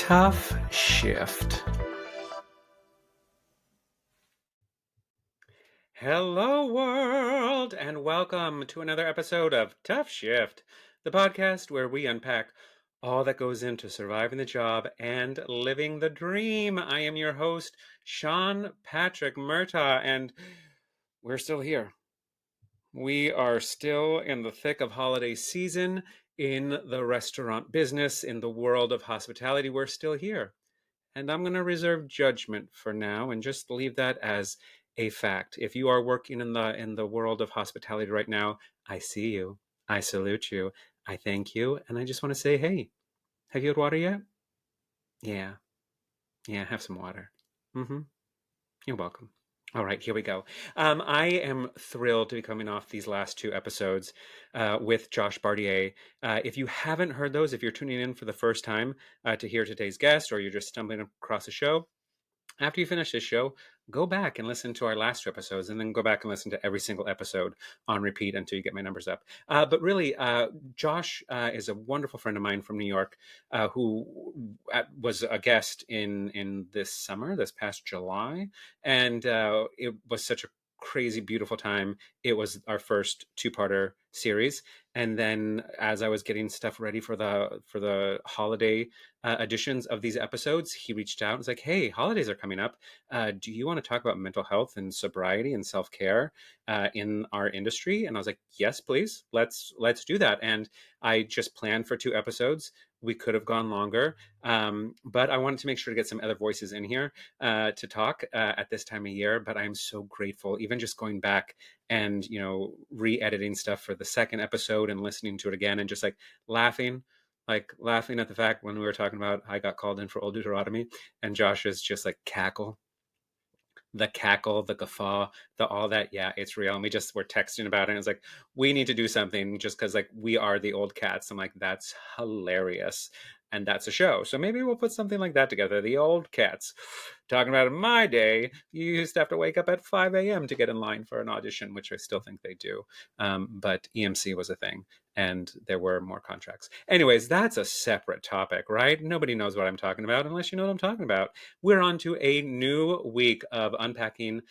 TUFF SHIFT. Hello, world, and welcome to another episode of TUFF SHIFT, the podcast where we unpack all that goes into surviving the job and living the dream. I am your host, Sean Patrick Murtagh, and we're still here. We are still in the thick of holiday season in the restaurant business, in the world of hospitality. We're still here. And I'm going to reserve judgment for now and just leave that as a fact. If you are working in the world of hospitality right now, I see you. I salute you. I thank you. And I just want to say, hey, have you had water yet? Yeah. Have some water. You're welcome. All right, here we go. I am thrilled to be coming off these last two episodes with Josh Bardier. If you haven't heard those, if you're tuning in for the first time to hear today's guest, or you're just stumbling across the show, after you finish this show, go back and listen to our last two episodes, and then go back and listen to every single episode on repeat until you get my numbers up. But really, Josh is a wonderful friend of mine from New York who was a guest in this past July, and it was such a crazy, beautiful time. It was our first two-parter series, and then as I was getting stuff ready for the holiday editions of these episodes, he reached out and was like, hey, holidays are coming up. Do you want to talk about mental health and sobriety and self-care in our industry? And I was like, yes, please. Let's do that. And I just planned for two episodes. We could have gone longer, but I wanted to make sure to get some other voices in here to talk at this time of year. But I'm so grateful, even just going back and, re-editing stuff for the second episode and listening to it again and just laughing at the fact when we were talking about I got called in for old Deuteronomy, and Josh is just cackle, the guffaw, all that. Yeah, it's real. And we just were texting about it. And it's like, we need to do something just because we are the old cats. I'm like, that's hilarious. And that's a show. So maybe we'll put something like that together. The old cats. Talking about in my day, you used to have to wake up at 5 a.m. to get in line for an audition, which I still think they do. But EMC was a thing, and there were more contracts. Anyways, that's a separate topic, right? Nobody knows what I'm talking about unless you know what I'm talking about. We're on to a new week of unpacking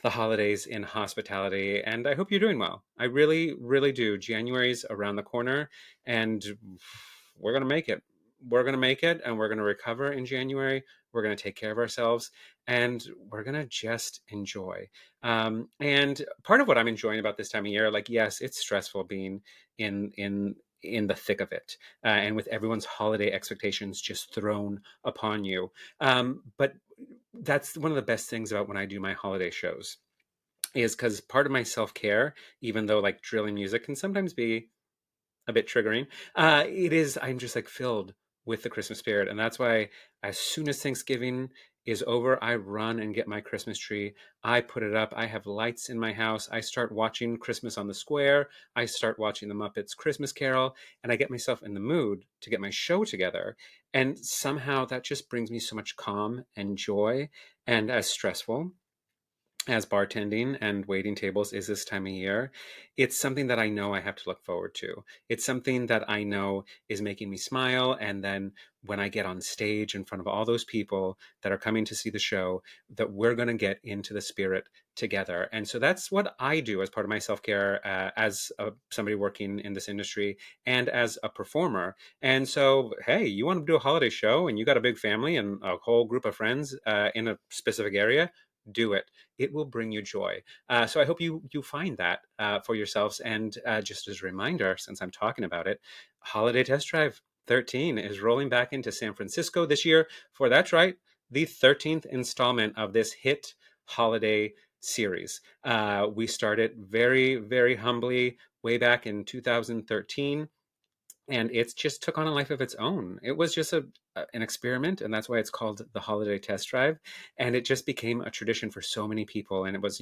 the holidays in hospitality, and I hope you're doing well. I really, really do. January's around the corner, and we're going to make it. We're going to make it, and we're going to recover in January. We're going to take care of ourselves, and we're going to just enjoy. And part of what I'm enjoying about this time of year, yes, it's stressful being in the thick of it, and with everyone's holiday expectations just thrown upon you. But that's one of the best things about when I do my holiday shows, is because part of my self-care, even though drilling music can sometimes be a bit triggering, I'm just filled with the Christmas spirit. And that's why as soon as Thanksgiving is over, I run and get my Christmas tree. I put it up. I have lights in my house. I start watching Christmas on the Square. I start watching the Muppets Christmas Carol, and I get myself in the mood to get my show together. And somehow that just brings me so much calm and joy. And as stressful as bartending and waiting tables is this time of year, it's something that I know I have to look forward to. It's something that I know is making me smile. And then when I get on stage in front of all those people that are coming to see the show, that we're going to get into the spirit together. And so that's what I do as part of my self-care, as somebody working in this industry and as a performer. And so, hey, you want to do a holiday show and you got a big family and a whole group of friends in a specific area, do it. It will bring you joy. So I hope you find that for yourselves. And just as a reminder, since I'm talking about it, Holiday Test Drive 13 is rolling back into San Francisco this year for, that's right, the 13th installment of this hit holiday series. We started very, very humbly way back in 2013. And it just took on a life of its own. It was just an experiment, and that's why it's called the Holiday Test Drive. And it just became a tradition for so many people. And it was,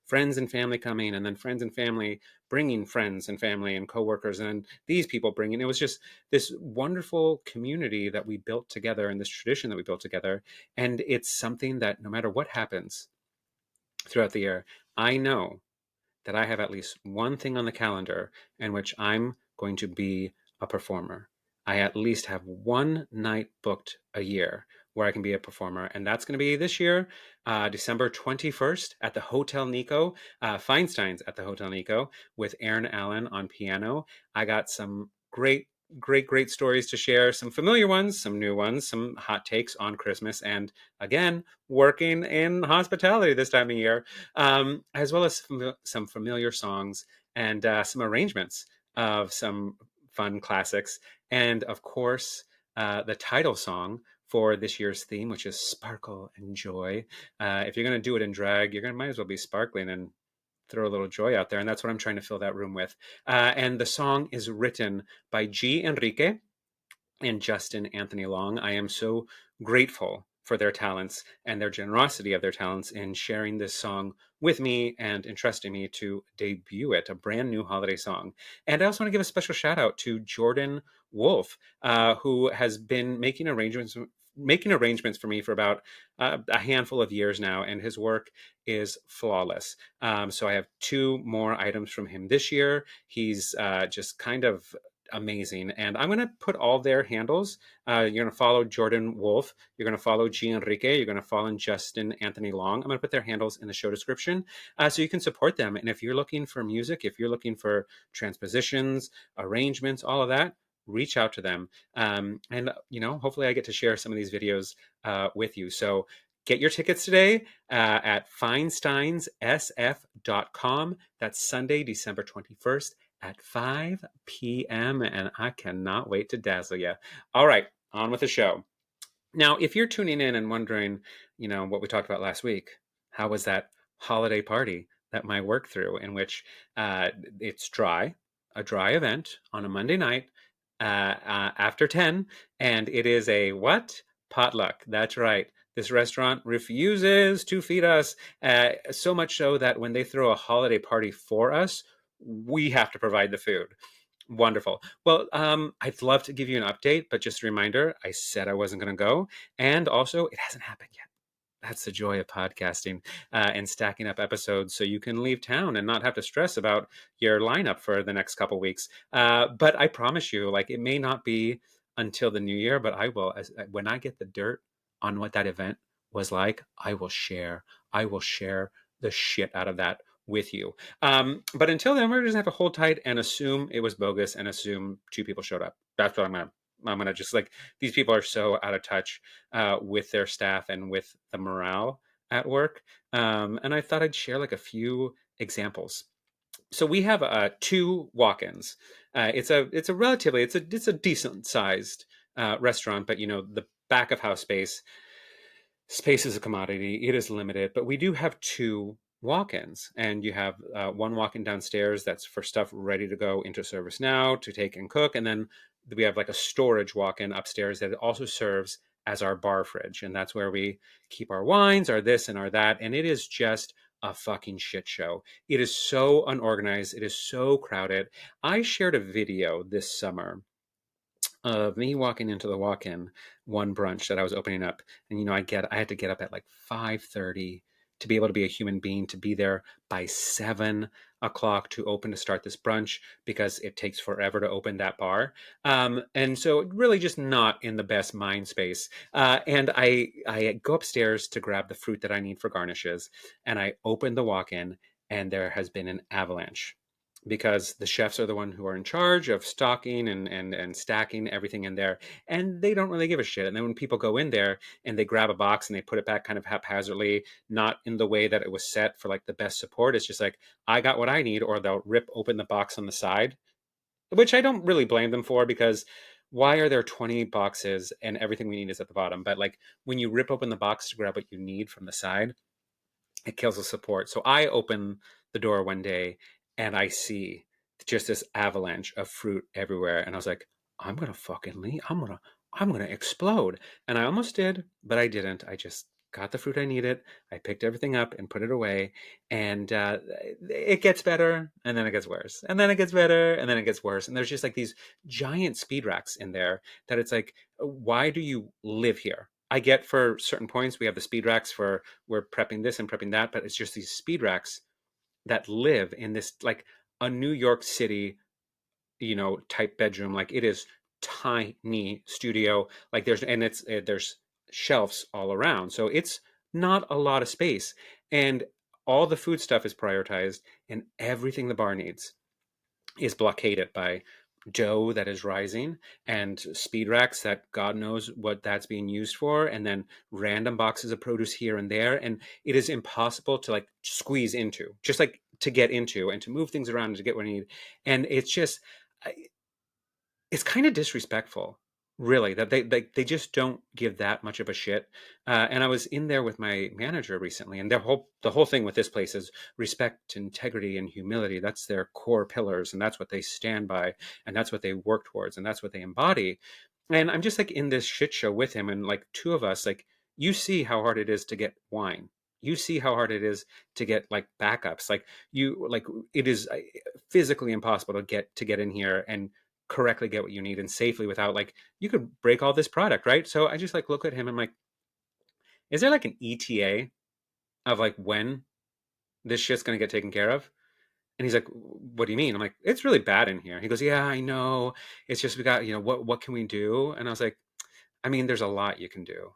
friends and family coming, and then friends and family bringing friends and family and coworkers, and then these people bringing. It was just this wonderful community that we built together, and this tradition that we built together. And it's something that no matter what happens throughout the year, I know that I have at least one thing on the calendar in which I'm going to be a performer. I at least have one night booked a year where I can be a performer. And that's going to be this year, December 21st at the Hotel Nico, Feinstein's at the Hotel Nico with Aaron Allen on piano. I got some great stories to share, some familiar ones, some new ones, some hot takes on Christmas, and again, working in hospitality this time of year, as well as some familiar songs and some arrangements of some fun classics. And of course, the title song for this year's theme, which is Sparkle and Joy. If you're going to do it in drag, might as well be sparkling and throw a little joy out there. And that's what I'm trying to fill that room with. And the song is written by Enrique and Justin Anthony Long. I am so grateful for their talents and their generosity of their talents in sharing this song with me and entrusting me to debut it, a brand new holiday song. And I also want to give a special shout out to Jordan Wolfe, who has been making arrangements for me for about a handful of years now, and his work is flawless. So I have 2 more items from him this year. He's just kind of amazing. And I'm going to put all their handles. You're going to follow Jordan Wolfe. You're going to follow G. Enrique. You're going to follow Justin Anthony Long. I'm going to put their handles in the show description so you can support them. And if you're looking for music, if you're looking for transpositions, arrangements, all of that, reach out to them. And, hopefully I get to share some of these videos with you. So get your tickets today at feinsteinssf.com. That's Sunday, December 21st. At 5 p.m. and I cannot wait to dazzle you. All right, on with the show. Now, if you're tuning in and wondering, what we talked about last week, how was that holiday party that my work threw, in which it's a dry event on a Monday night after 10, and it is a what? Potluck. That's right. This restaurant refuses to feed us, so much so that when they throw a holiday party for us, we have to provide the food. Wonderful. Well, I'd love to give you an update, but just a reminder, I said I wasn't going to go. And also, it hasn't happened yet. That's the joy of podcasting and stacking up episodes so you can leave town and not have to stress about your lineup for the next couple weeks. But I promise you, it may not be until the new year, but I will. When I get the dirt on what that event was like, I will share. I will share the shit out of that with you. But until then, we're just have to hold tight and assume it was bogus and assume 2 people showed up. That's what I'm gonna just these people are so out of touch with their staff and with the morale at work. And I thought I'd share a few examples. So we have 2 walk-ins. It's a decent sized restaurant, but the back of house space is a commodity. It is limited, but we do have 2 walk-ins, and you have one walk-in downstairs that's for stuff ready to go into service now to take and cook, and then we have a storage walk-in upstairs that also serves as our bar fridge, and that's where we keep our wines, our this and our that, and it is just a fucking shit show. It is so unorganized. It is so crowded. I shared a video this summer of me walking into the walk-in one brunch that I was opening up, and I had to get up at 5:30 to be able to be a human being, to be there by 7 o'clock to start this brunch, because it takes forever to open that bar. And so really just not in the best mind space. And I go upstairs to grab the fruit that I need for garnishes, and I open the walk-in, and there has been an avalanche, because the chefs are the one who are in charge of stocking and stacking everything in there, and they don't really give a shit. And then when people go in there and they grab a box and they put it back kind of haphazardly, not in the way that it was set for the best support, it's just I got what I need, or they'll rip open the box on the side, which I don't really blame them for, because why are there 20 boxes and everything we need is at the bottom? But when you rip open the box to grab what you need from the side, it kills the support. So I open the door one day and I see just this avalanche of fruit everywhere. And I was like, I'm going to fucking leave. I'm going to explode. And I almost did, but I didn't. I just got the fruit I needed. I picked everything up and put it away. And it gets better, and then it gets worse. And then it gets better, and then it gets worse. And there's just these giant speed racks in there that it's why do you live here? I get for certain points, we have the speed racks for we're prepping this and prepping that, but it's just these speed racks that live in this a New York City, type bedroom. It is tiny studio. Like there's shelves all around, so it's not a lot of space, and all the food stuff is prioritized, and everything the bar needs is blockaded by dough that is rising and speed racks that God knows what that's being used for, and then random boxes of produce here and there, and it is impossible to like squeeze into, just like to get into and to move things around and to get what I need. And it's just it's kind of disrespectful, really, that they just don't give that much of a shit. And I was in there with my manager recently, and the whole thing with this place is respect, integrity, and humility. That's their core pillars, and that's what they stand by, and that's what they work towards, and that's what they embody. And I'm just like in this shit show with him, and like two of us, like you see how hard it is to get wine. You see how hard it is to get like backups. Like you like it is physically impossible to get in here and correctly get what you need and safely without like you could break all this product, right? So I just like look at him and I'm like, is there like an ETA of like when this shit's gonna get taken care of? And he's like, what do you mean? I'm like, it's really bad in here. He goes, yeah, I know. It's just we got, what can we do? And I was like, I mean, there's a lot you can do.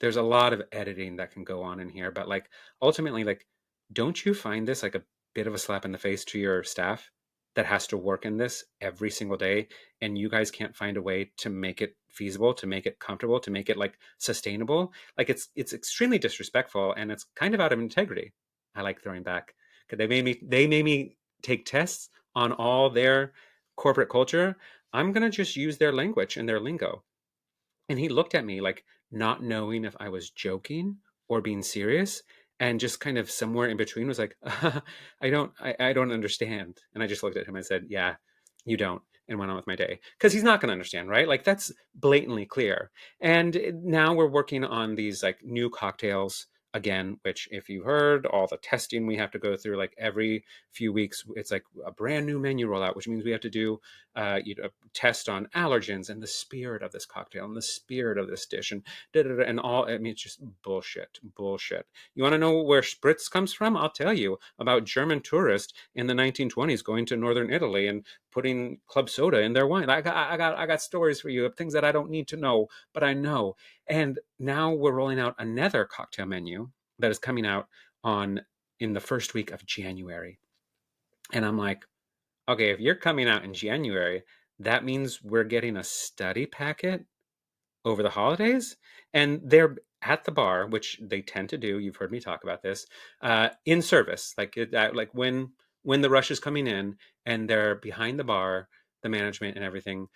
There's a lot of editing that can go on in here, but like ultimately, like, don't you find this like a bit of a slap in the face to your staff that has to work in this every single day, and you guys can't find a way to make it feasible, to make it comfortable, to make it like sustainable? Like it's extremely disrespectful, and it's kind of out of integrity. I like throwing back because they made me take tests on all their corporate culture. I'm gonna just use their language and their lingo. And he looked at me like not knowing if I was joking or being serious, and just kind of somewhere in between was like, I don't understand. And I just looked at him and said, yeah, you don't, and went on with my day. Because he's not going to understand, right? Like that's blatantly clear. And now we're working on these like new cocktails again, which if you heard all the testing we have to go through, like every few weeks, it's like a brand new menu rollout, which means we have to do test on allergens and the spirit of this cocktail and the spirit of this dish and and all. I mean, it's just bullshit. You want to know where spritz comes from? I'll tell you about German tourists in the 1920s going to northern Italy and putting club soda in their wine. I got stories for you of things that I don't need to know, but I know. And now we're rolling out another cocktail menu that is coming out on in the first week of January. And I'm like, okay, if you're coming out in January, that means we're getting a study packet over the holidays. And they're at the bar, which they tend to do. You've heard me talk about this, in service, like when the rush is coming in, and they're behind the bar, the management and everything,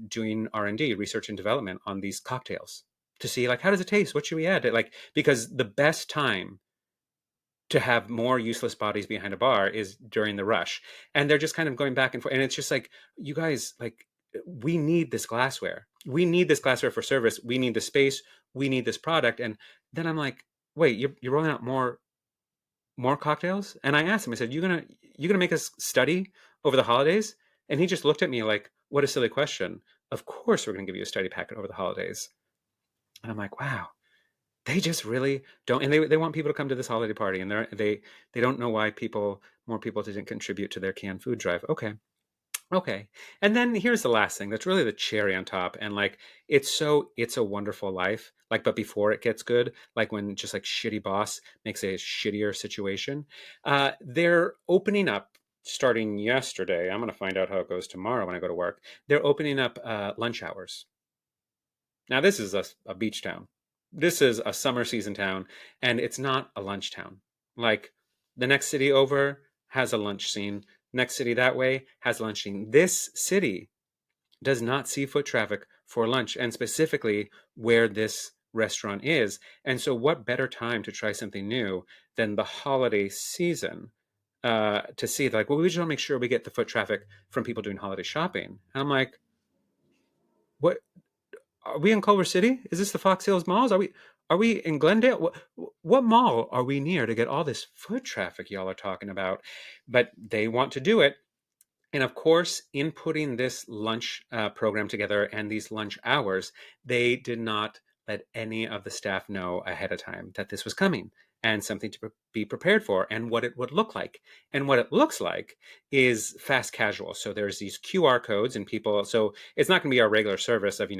doing R&D, research and development on these cocktails to see like how does it taste, what should we add, like because the best time to have more useless bodies behind a bar is during the rush, and they're just kind of going back and forth, and it's just like, you guys, like, we need this glassware, for service, we need the space, we need this product. And then I'm like, wait, you're rolling out more cocktails? And I asked him, I said, you gonna make us study over the holidays? And he just looked at me like, what a silly question. Of course we're gonna give you a study packet over the holidays. And I'm like, wow, they just really don't. And they want people to come to this holiday party, and they don't know why more people didn't contribute to their canned food drive. Okay. And then here's the last thing that's really the cherry on top. And like, it's a wonderful life. Like, but before it gets good, like when just like shitty boss makes a shittier situation, they're opening up starting yesterday. I'm going to find out how it goes tomorrow when I go to work. They're opening up lunch hours. Now, this is a beach town. This is a summer season town, and it's not a lunch town. Like, the next city over has a lunch scene. Next city that way has a lunch scene. This city does not see foot traffic for lunch, and specifically where this restaurant is. And so, what better time to try something new than the holiday season, to see, like, well, we just want to make sure we get the foot traffic from people doing holiday shopping. And I'm like, what? Are we in Culver City? Is this the Fox Hills Malls? Are we in Glendale? What mall are we near to get all this foot traffic y'all are talking about? But they want to do it. And of course, in putting this lunch program together and these lunch hours, they did not let any of the staff know ahead of time that this was coming. and something to be prepared for, and what it would look like. And what it looks like is fast casual. So there's these QR codes, and people, so it's not going to be our regular service of,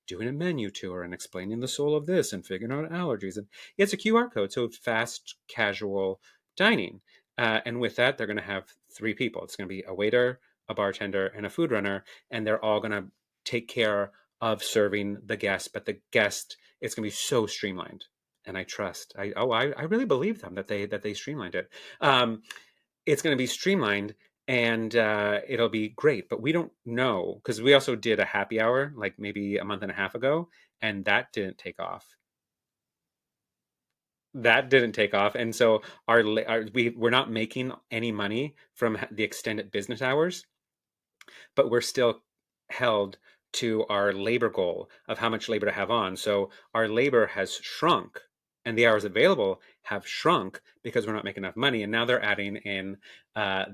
doing a menu tour and explaining the soul of this and figuring out allergies. And it's a QR code, so fast casual dining. And with that, they're going to have three people. It's going to be a waiter, a bartender, and a food runner, and they're all going to take care of serving the guest. But the guest, it's going to be so streamlined, and I trust. I really believe them that they streamlined it. It's going to be streamlined, and it'll be great. But we don't know, because we also did a happy hour like maybe a month and a half ago, and that didn't take off. That didn't take off, and so we're not making any money from the extended business hours, but we're still held to our labor goal of how much labor to have on. So our labor has shrunk, and the hours available have shrunk because we're not making enough money. And now they're adding in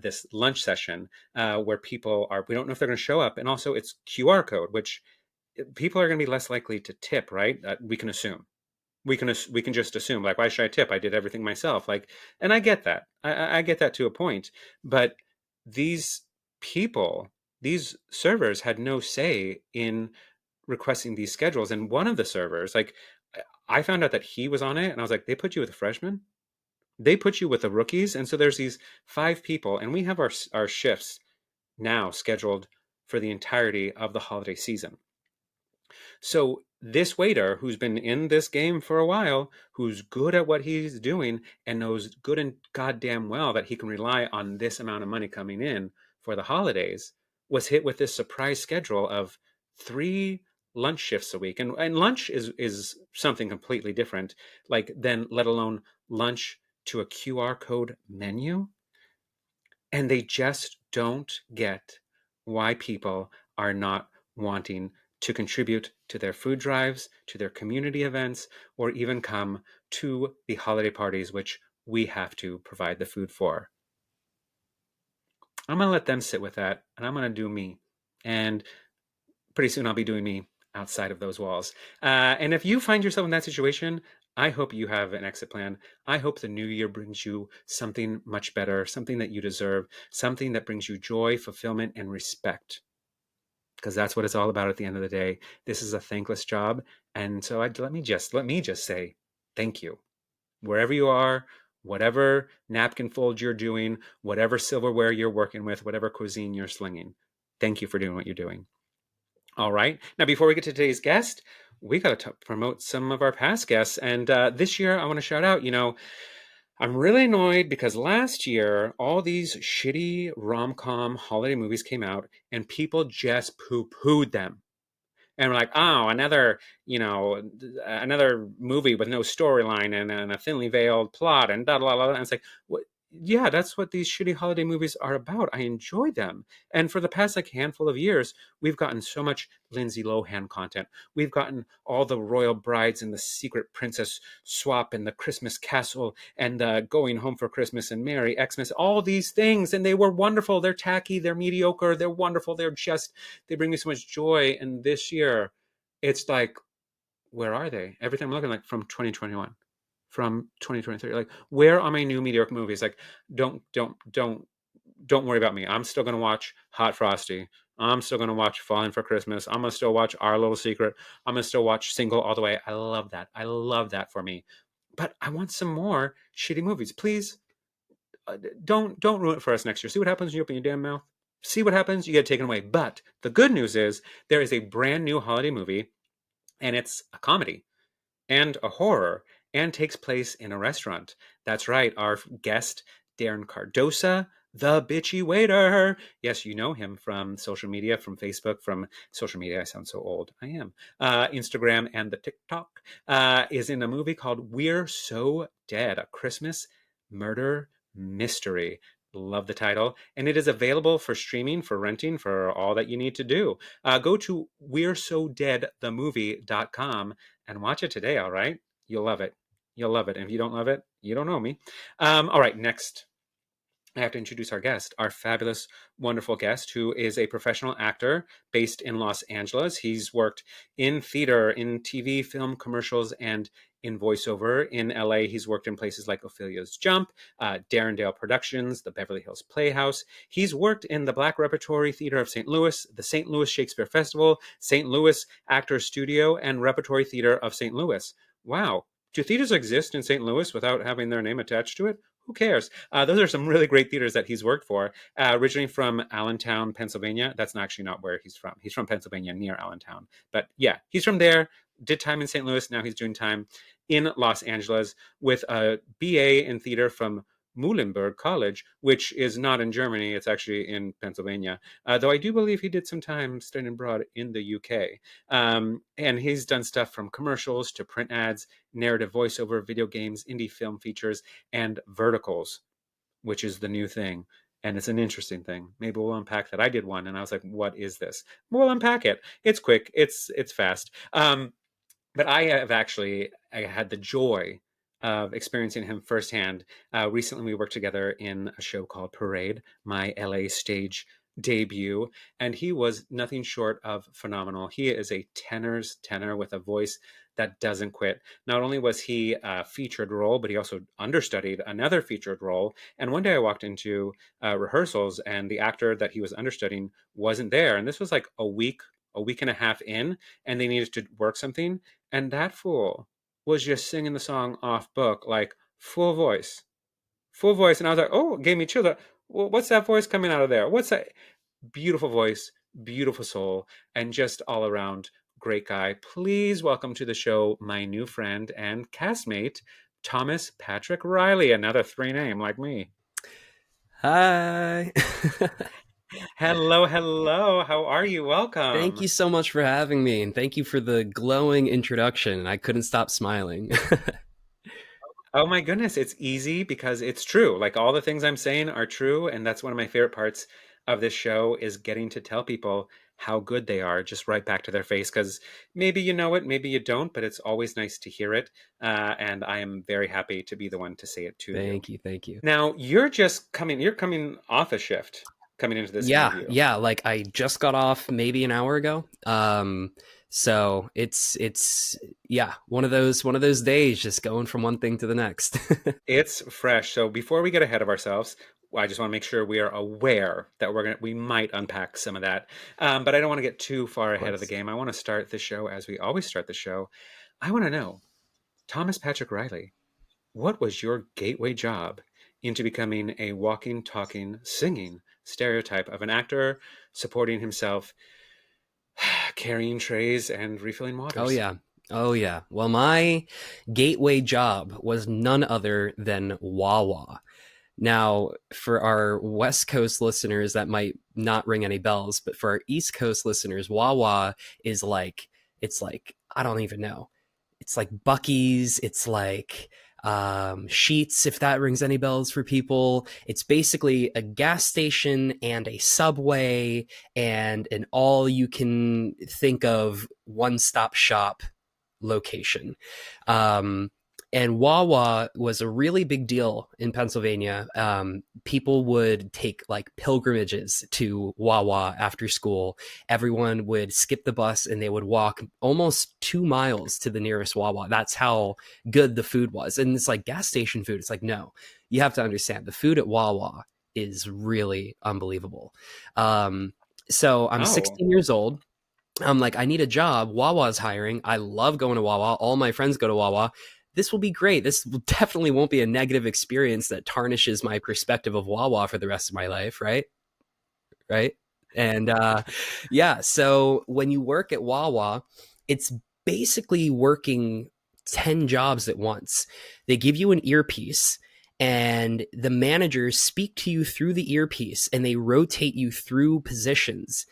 this lunch session where people are, we don't know if they're going to show up. And also it's QR code, which people are going to be less likely to tip, right? We can assume. We can just assume, like, why should I tip? I did everything myself. Like, and I get that. I get that to a point. But these people, these servers had no say in requesting these schedules. And one of the servers, like, I found out that he was on it, and I was like, they put you with a freshman? They put you with the rookies? And so there's these 5 people, and we have our shifts now scheduled for the entirety of the holiday season. So this waiter, who's been in this game for a while, who's good at what he's doing and knows good and goddamn well that he can rely on this amount of money coming in for the holidays, was hit with this surprise schedule of 3 lunch shifts a week. And lunch is something completely different, like, then let alone lunch to a QR code menu. And they just don't get why people are not wanting to contribute to their food drives, to their community events, or even come to the holiday parties, which we have to provide the food for. I'm going to let them sit with that, and I'm going to do me. And pretty soon I'll be doing me outside of those walls. And if you find yourself in that situation, I hope you have an exit plan. I hope the new year brings you something much better, something that you deserve, something that brings you joy, fulfillment, and respect. Because that's what it's all about at the end of the day. This is a thankless job. And so let me just say thank you. Wherever you are, whatever napkin fold you're doing, whatever silverware you're working with, whatever cuisine you're slinging, thank you for doing what you're doing. All right. Now, before we get to today's guest, we got to promote some of our past guests. And this year, I want to shout out, I'm really annoyed because last year, all these shitty rom-com holiday movies came out and people just poo-pooed them. And we're like, oh, another movie with no storyline and a thinly veiled plot and da da da. And it's like, what? Yeah, that's what these shitty holiday movies are about. I enjoy them. And for the past handful of years, we've gotten so much Lindsay Lohan content. We've gotten all the royal brides and the secret princess swap and the Christmas castle and going home for Christmas and Merry Xmas, all these things. And they were wonderful. They're tacky. They're mediocre. They're wonderful. They bring me so much joy. And this year, it's like, where are they? Everything I'm looking, like, from 2021. From 2023, like, where are my new mediocre movies? Like, don't worry about me. I'm still gonna watch Hot Frosty. I'm still gonna watch Falling for Christmas. I'm gonna still watch Our Little Secret. I'm gonna still watch Single all the way. I love that for me. But I want some more shitty movies, please. Don't ruin it for us next year. See what happens when you open your damn mouth. See what happens. You get taken away. But the good news is there is a brand new holiday movie, and it's a comedy and a horror, and takes place in a restaurant. That's right, our guest, Darron Cardosa, the Bitchy Waiter. Yes, you know him from social media, from Facebook, from social media. I sound so old. I am. Instagram and the TikTok. Is in a movie called We're So Dead, a Christmas murder mystery. Love the title. And it is available for streaming, for renting, for all that you need to do. Go to we'resodeadthemovie.com and watch it today, all right? You'll love it. You'll love it. And if you don't love it, you don't know me. All right, next. I have to introduce our guest, our fabulous, wonderful guest, who is a professional actor based in Los Angeles. He's worked in theater, in TV, film, commercials, and in voiceover. In LA, he's worked in places like Ophelia's Jump, Darrendale Productions, the Beverly Hills Playhouse. He's worked in the Black Repertory Theater of St. Louis, the St. Louis Shakespeare Festival, St. Louis Actors Studio, and Repertory Theater of St. Louis. Wow. Do theaters exist in St. Louis without having their name attached to it? Who cares? Those are some really great theaters that he's worked for. Originally from Allentown, Pennsylvania. That's actually not where he's from. He's from Pennsylvania, near Allentown. But yeah, he's from there. Did time in St. Louis. Now he's doing time in Los Angeles with a BA in theater from Muhlenberg College, which is not in Germany. It's actually in Pennsylvania. Though I do believe he did some time studying abroad in the UK. And he's done stuff from commercials to print ads, narrative voiceover, video games, indie film features, and verticals, which is the new thing. And it's an interesting thing. Maybe we'll unpack that. I did one and I was like, what is this? We'll unpack it. It's quick. It's fast. But I had the joy of experiencing him firsthand. Recently, we worked together in a show called Parade, my LA stage debut, and he was nothing short of phenomenal. He is a tenor's tenor with a voice that doesn't quit. Not only was he a featured role, but he also understudied another featured role. And one day I walked into rehearsals and the actor that he was understudying wasn't there. And this was like a week and a half in, and they needed to work something. And that fool was just singing the song off book, like full voice. And I was like, oh, it gave me chills. What's that voice coming out of there? What's that? Beautiful voice, beautiful soul, and just all around great guy. Please welcome to the show my new friend and castmate, Thomas Patrick Riley, another 3-name like me. Hi. Hello. How are you? Welcome. Thank you so much for having me, and thank you for the glowing introduction. I couldn't stop smiling. Oh my goodness, it's easy because it's true. Like all the things I'm saying are true, and that's one of my favorite parts of this show is getting to tell people how good they are just right back to their face because maybe you know it, maybe you don't, but it's always nice to hear it. And I am very happy to be the one to say it to you. Thank you. Now, you're coming off a shift coming into this interview. Yeah, like I just got off maybe an hour ago. So it's one of those days just going from one thing to the next. It's fresh. So before we get ahead of ourselves, I just want to make sure we are aware that we might unpack some of that. But I don't want to get too far ahead of the game. I want to start the show as we always start the show. I want to know, Thomas Patrick Riley, what was your gateway job into becoming a walking, talking, singing stereotype of an actor supporting himself, carrying trays and refilling waters? Oh yeah. Well, my gateway job was none other than Wawa. Now, for our West Coast listeners, that might not ring any bells, but for our East Coast listeners, Wawa is it's like, I don't even know. It's like Buc-ee's. It's like Sheets, if that rings any bells for people. It's basically a gas station and a Subway and an all you can think of one-stop shop location. And Wawa was a really big deal in Pennsylvania. People would take like pilgrimages to Wawa after school. Everyone would skip the bus and they would walk almost 2 miles to the nearest Wawa. That's how good the food was. And it's like gas station food. It's like, no, you have to understand the food at Wawa is really unbelievable. So I'm 16 years old. I'm like, I need a job. Wawa's hiring. I love going to Wawa. All my friends go to Wawa. This will be great. This definitely won't be a negative experience that tarnishes my perspective of Wawa for the rest of my life, right? And so when you work at Wawa, it's basically working 10 jobs at once. They give you an earpiece and the managers speak to you through the earpiece and they rotate you through positions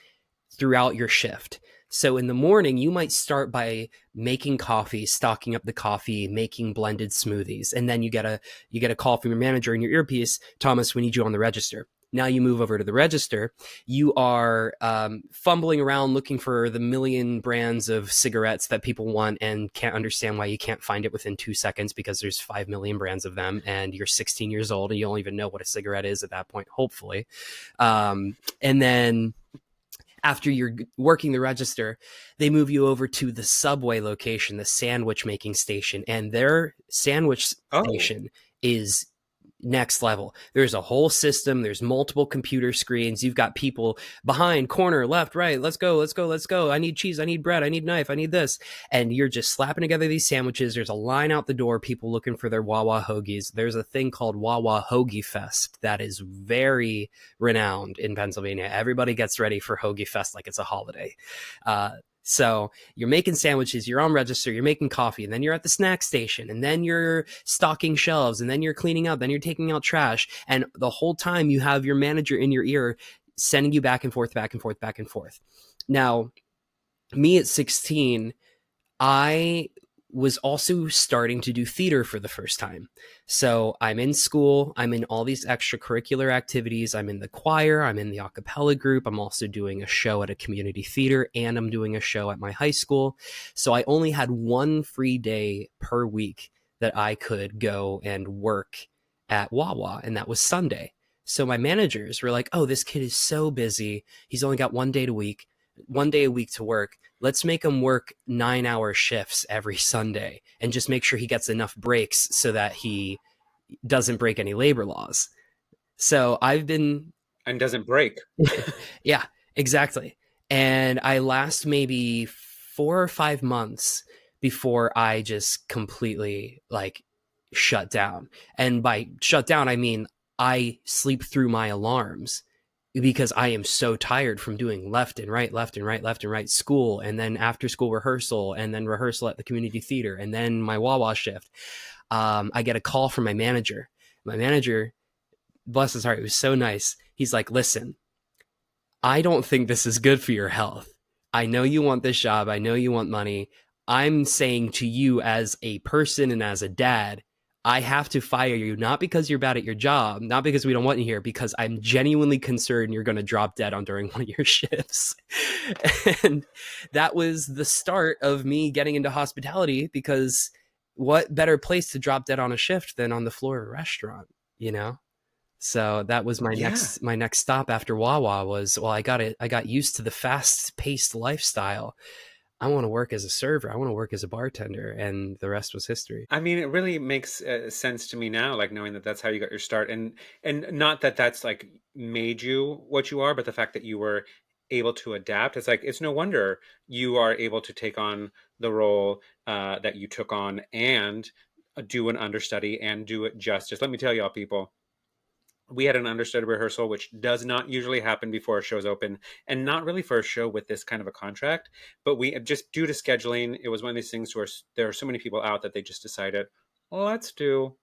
throughout your shift. So in the morning, you might start by making coffee, stocking up the coffee, making blended smoothies. And then you get a call from your manager in your earpiece. Thomas, we need you on the register. Now you move over to the register. You are fumbling around looking for the million brands of cigarettes that people want and can't understand why you can't find it within 2 seconds because there's 5 million brands of them and you're 16 years old and you don't even know what a cigarette is at that point, hopefully. And then after you're working the register, they move you over to the Subway location, the sandwich making station, and their sandwich station is next level. There's a whole system. There's multiple computer screens. You've got people behind, corner, left, right. Let's go, let's go, let's go. I need cheese. I need bread. I need knife. I need this. And you're just slapping together these sandwiches. There's a line out the door, people looking for their Wawa hoagies. There's a thing called Wawa Hoagie Fest that is very renowned in Pennsylvania. Everybody gets ready for Hoagie Fest like it's a holiday. So you're making sandwiches, you're on register, you're making coffee, and then you're at the snack station, and then you're stocking shelves, and then you're cleaning up, then you're taking out trash. And the whole time you have your manager in your ear sending you back and forth, back and forth, back and forth. Now, me at 16, I was also starting to do theater for the first time. So I'm in school, I'm in all these extracurricular activities, I'm in the choir, I'm in the a cappella group, I'm also doing a show at a community theater, and I'm doing a show at my high school. So I only had one free day per week that I could go and work at Wawa, and that was Sunday. So my managers were like, oh, this kid is so busy, he's only got 1 day a week to work. Let's make him work 9-hour shifts every Sunday and just make sure he gets enough breaks so that he doesn't break any labor laws. So I've been... And doesn't break. Yeah, exactly. And I last maybe 4 or 5 months before I just completely shut down. And by shut down, I mean I sleep through my alarms because I am so tired from doing left and right school, and then after school rehearsal, and then rehearsal at the community theater, and then my Wawa shift. I get a call from my manager. My manager, bless his heart, it was so nice. He's like, listen, I don't think this is good for your health. I know you want this job. I know you want money. I'm saying to you as a person and as a dad, I have to fire you, not because you're bad at your job, not because we don't want you here, because I'm genuinely concerned you're going to drop dead on during one of your shifts. And that was the start of me getting into hospitality, because what better place to drop dead on a shift than on the floor of a restaurant, you know? So that was my next stop after Wawa was, well, I got used to the fast paced lifestyle. I want to work as a server. I want to work as a bartender, and the rest was history. I mean, it really makes sense to me now, like knowing that that's how you got your start, and not that that's like made you what you are, but the fact that you were able to adapt. It's like, it's no wonder you are able to take on the role that you took on and do an understudy and do it justice. Let me tell y'all, people, we had an understudy rehearsal, which does not usually happen before a show's open, and not really for a show with this kind of a contract. But we just, due to scheduling, it was one of these things where there are so many people out that they just decided, well, let's do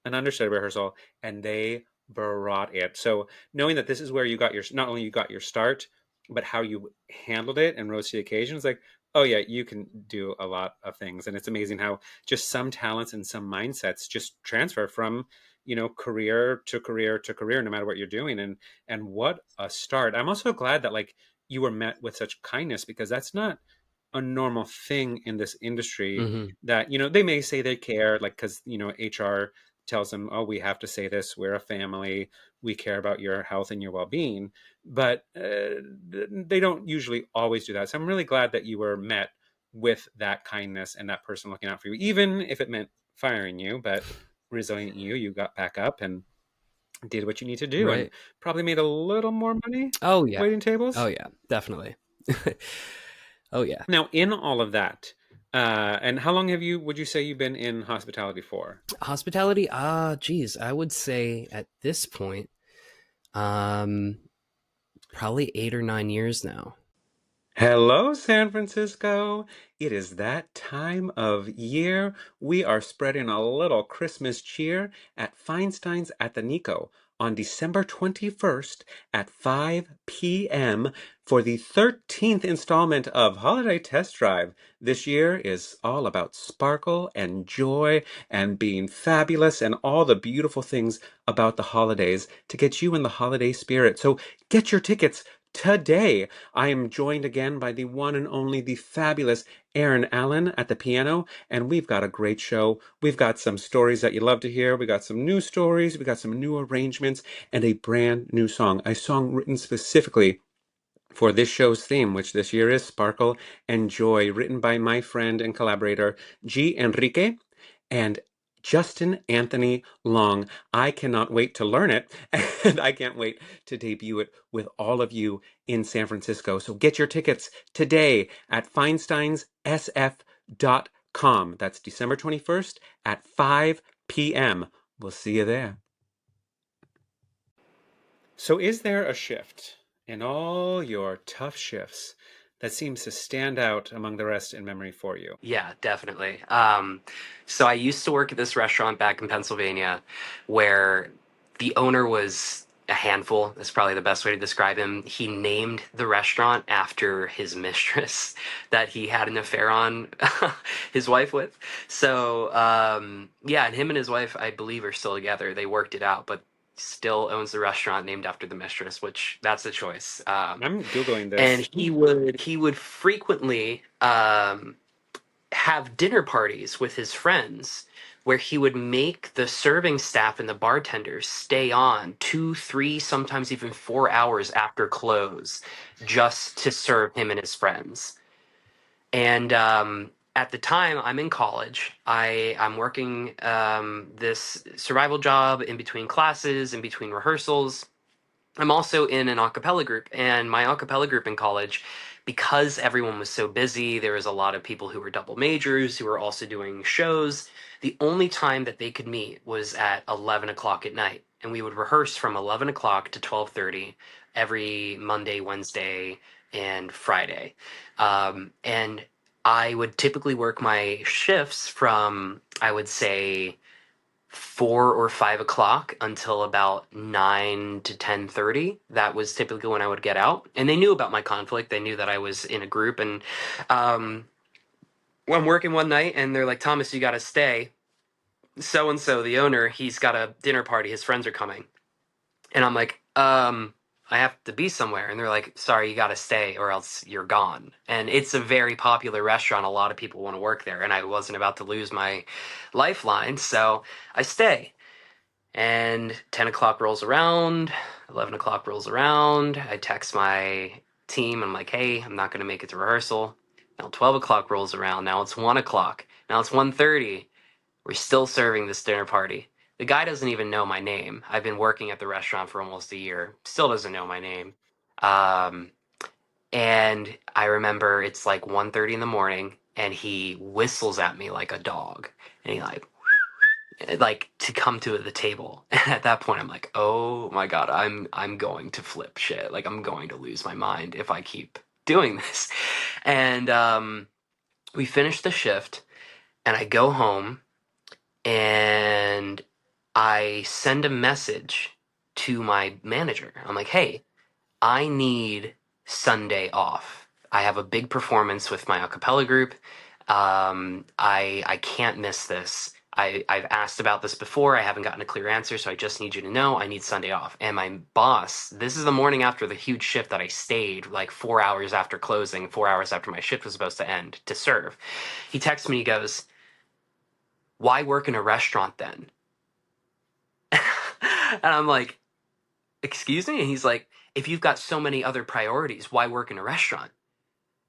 an understudy rehearsal, and they brought it. So knowing that this is where you got your, not only you got your start, but how you handled it and rose to the occasion, it's like, oh yeah, you can do a lot of things. And it's amazing how just some talents and some mindsets just transfer from, career to career to career, no matter what you're doing. And what a start. I'm also glad that like you were met with such kindness, because that's not a normal thing in this industry. Mm-hmm. That, they may say they care, like, because, HR tells them, oh, we have to say this, we're a family, we care about your health and your well-being, but they don't usually always do that. So I'm really glad that you were met with that kindness and that person looking out for you, even if it meant firing you. But resilient you got back up and did what you need to do, Right. and probably made a little more money. Oh yeah. Waiting tables. Oh yeah, definitely. Oh yeah. Now, in all of that, and how long would you say you've been in hospitality for? Hospitality, geez, I would say at this point, probably 8 or 9 years now. Hello, San Francisco. It is that time of year. We are spreading a little Christmas cheer at Feinstein's at the Nico on December 21st at 5 p.m. for the 13th installment of Holiday Test Drive. This year is all about sparkle and joy and being fabulous and all the beautiful things about the holidays to get you in the holiday spirit. So get your tickets today. I am joined again by the one and only, the fabulous Aaron Allen at the piano, and we've got a great show. We've got some stories that you love to hear. We got some new stories. We got some new arrangements and a brand new song, a song written specifically for this show's theme, which this year is Sparkle and Joy, written by my friend and collaborator, G. Enrique, and Justin Anthony Long. I cannot wait to learn it, and I can't wait to debut it with all of you in San Francisco. So get your tickets today at feinsteinsSF.com. That's December 21st at 5 p.m. We'll see you there. So is there a shift in all your tough shifts that seems to stand out among the rest in memory for you? Yeah, definitely. So I used to work at this restaurant back in Pennsylvania where the owner was a handful. That's probably the best way to describe him. He named the restaurant after his mistress that he had an affair on his wife with. So, yeah, and him and his wife, I believe, are still together. They worked it out, but still owns the restaurant named after the mistress, which that's a choice. I'm Googling this. And he would frequently have dinner parties with his friends where he would make the serving staff and the bartenders stay on 2, 3, sometimes even 4 hours after close just to serve him and his friends. And at the time, I'm in college. I'm working this survival job in between classes, in between rehearsals. I'm also in an a cappella group, and my a cappella group in college, because everyone was so busy, there was a lot of people who were double majors who were also doing shows. The only time that they could meet was at 11 o'clock at night, and we would rehearse from 11 o'clock to 12:30 every Monday, Wednesday, and Friday. And I would typically work my shifts from, I would say, 4 or 5 o'clock until about 9 to 10:30. That was typically when I would get out, and they knew about my conflict. They knew that I was in a group, and I'm working one night, and they're like, "Thomas, you got to stay. So and so, the owner, he's got a dinner party. His friends are coming," and I'm like, I have to be somewhere. And they're like, "Sorry, you got to stay or else you're gone." And it's a very popular restaurant. A lot of people want to work there. And I wasn't about to lose my lifeline. So I stay. And 10 o'clock rolls around, 11 o'clock rolls around. I text my team. I'm like, "Hey, I'm not going to make it to rehearsal." Now 12 o'clock rolls around. Now it's 1 o'clock. Now it's 1:30. We're still serving this dinner party. The guy doesn't even know my name. I've been working at the restaurant for almost a year. Still doesn't know my name. Um, and I remember it's like 1:30 in the morning, and he whistles at me like a dog. And he like to come to the table. And at that point I'm like, "Oh my God, I'm going to flip shit. Like, I'm going to lose my mind if I keep doing this." And we finish the shift, and I go home, and I send a message to my manager. I'm like, "Hey, I need Sunday off. I have a big performance with my a cappella group. I can't miss this. I've asked about this before. I haven't gotten a clear answer, so I just need you to know I need Sunday off." And my boss, this is the morning after the huge shift that I stayed like 4 hours after closing, 4 hours after my shift was supposed to end to serve. He texts me, he goes, "Why work in a restaurant then?" And I'm like, "Excuse me?" And he's like, "If you've got so many other priorities, why work in a restaurant?"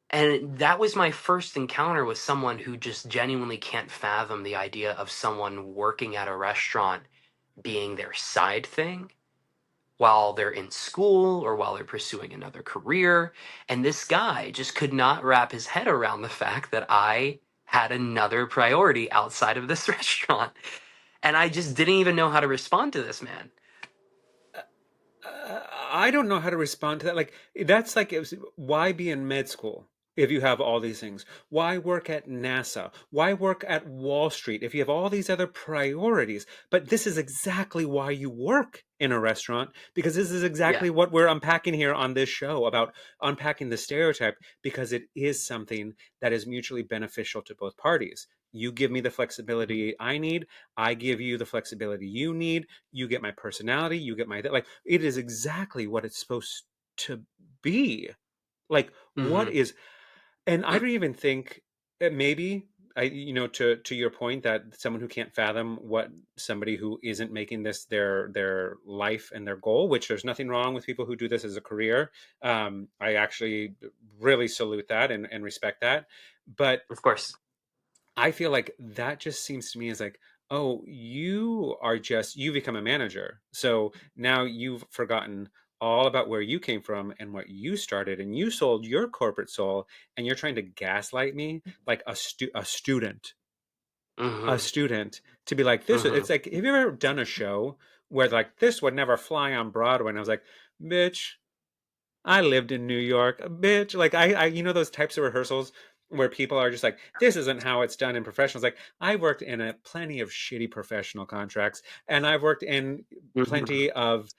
And that was my first encounter with someone who just genuinely can't fathom the idea of someone working at a restaurant being their side thing while they're in school or while they're pursuing another career. And this guy just could not wrap his head around the fact that I had another priority outside of this restaurant. And I just didn't even know how to respond to this man. I don't know how to respond to that. Like, that's like, why be in med school? if you have all these things? Why work at NASA? Why work at Wall Street if you have all these other priorities? But this is exactly why you work in a restaurant, because this is Yeah. exactly what we're unpacking here on this show about unpacking the stereotype, because it is something that is mutually beneficial to both parties. You give me the Mhm. flexibility I need, I give you the flexibility you need, you get my personality, you get my like it is exactly what it's supposed to be. Like what Mhm. is and I don't even think that maybe to your point that someone who can't fathom what somebody who isn't making this their life and their goal, which there's nothing wrong with people who do this as a career. I actually really salute that and respect that. But Of course. I feel like that just seems to me as like, oh, you become a manager. So now you've forgotten all about where you came from and what you started, and you sold your corporate soul, and you're trying to gaslight me like a Mhm. student to be like this. Mhm. It's like, have you ever done a show where like this would never fly on Broadway? And I was like, bitch, I lived in New York, bitch. Like those types of rehearsals where people are just like, this isn't how it's done in professionals. Like I worked in a plenty of shitty professional contracts, and I've worked in Mhm. plenty of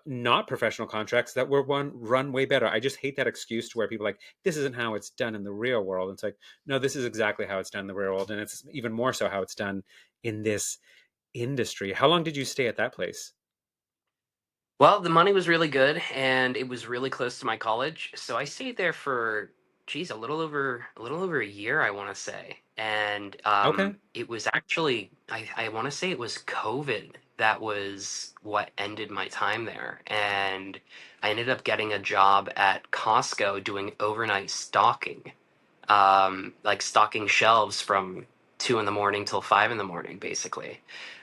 not professional contracts that were run way better. I just hate that excuse to where people are like, this isn't how it's done in the real world. It's like, no, this is exactly how it's done in the real world, and it's even more so how it's done in this industry. How long did you stay at that place? Well, the money was really good, and it was really close to my college, so I stayed there for, geez, a little over a year, I want to say. And Okay. it was actually, I want to say it was COVID that was what ended my time there, and I ended up getting a job at Costco doing overnight stocking, like stocking shelves from 2 in the morning till 5 in the morning, basically.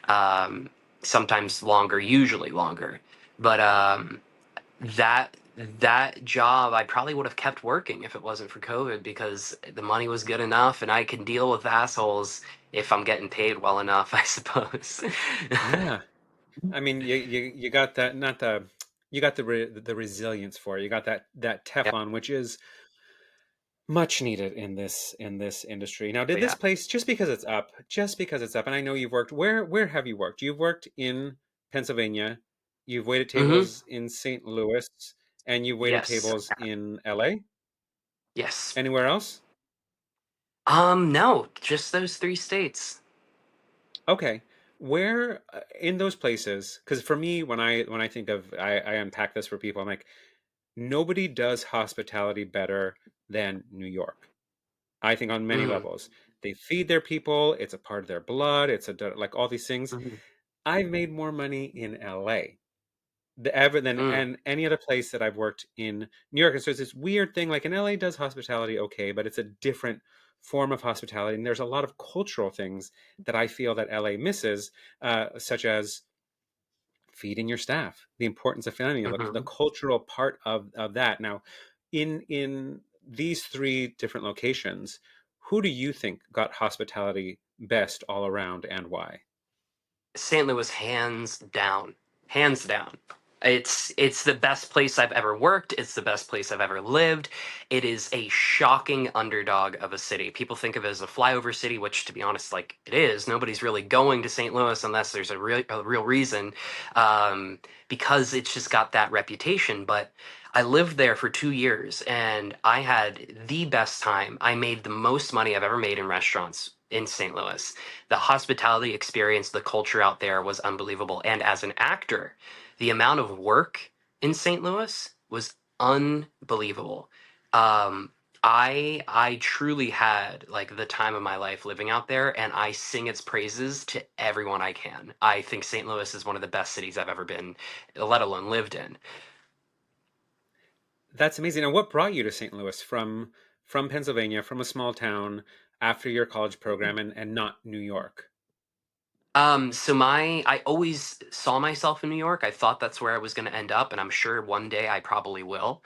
Um, Sometimes longer, usually longer. But that that job, I probably would have kept working if it wasn't for COVID, because the money was good enough, and I can deal with assholes if I'm getting paid well enough, I suppose. Yeah. I mean, you got that not the you got the resilience for it. You got that Yeah. Teflon, which is much needed in this industry. Now, did But this yeah. place just because it's up, and I know you've worked where have you worked? You've worked in Pennsylvania, you've waited Hmm. tables in St. Louis, and you've waited Yes. tables in LA. Yes. Anywhere else? No, just those three states. Okay. Where in those places? Because for me, when I think of I unpack this for people, I'm like, nobody does hospitality better than New York. I think on many Mm-hmm. levels. They feed their people, it's a part of their blood, like all these things. Mm-hmm. I've made more money in LA ever than Mm. and any other place that I've worked in New York. And so it's this weird thing, like in LA does hospitality okay, but it's a different form of hospitality. And there's a lot of cultural things that I feel that LA misses, such as feeding your staff, the importance of family, the Mm-hmm. cultural part of that. Now, in these three different locations, who do you think got hospitality best all around, and why? St. Louis, hands down, hands down. It's the best place I've ever worked. It's the best place I've ever lived. It is a shocking underdog of a city. People think of it as a flyover city, which, to be honest, like it is. Nobody's really going to St. Louis unless there's a real reason, because it's just got that reputation. But I lived there for 2 years, and I had the best time. I made the most money I've ever made in restaurants in St. Louis. The hospitality experience, the culture out there was unbelievable. And as an actor, the amount of work in St. Louis was unbelievable. Um, I truly had like the time of my life living out there, and I sing its praises to everyone I can. I think St. Louis is one of the best cities I've ever been, let alone lived in. That's amazing. And what brought you to St. Louis from Pennsylvania, from a small town, after your college program, and not New York? So I always saw myself in New York. I thought that's where I was going to end up, and I'm sure one day I probably will.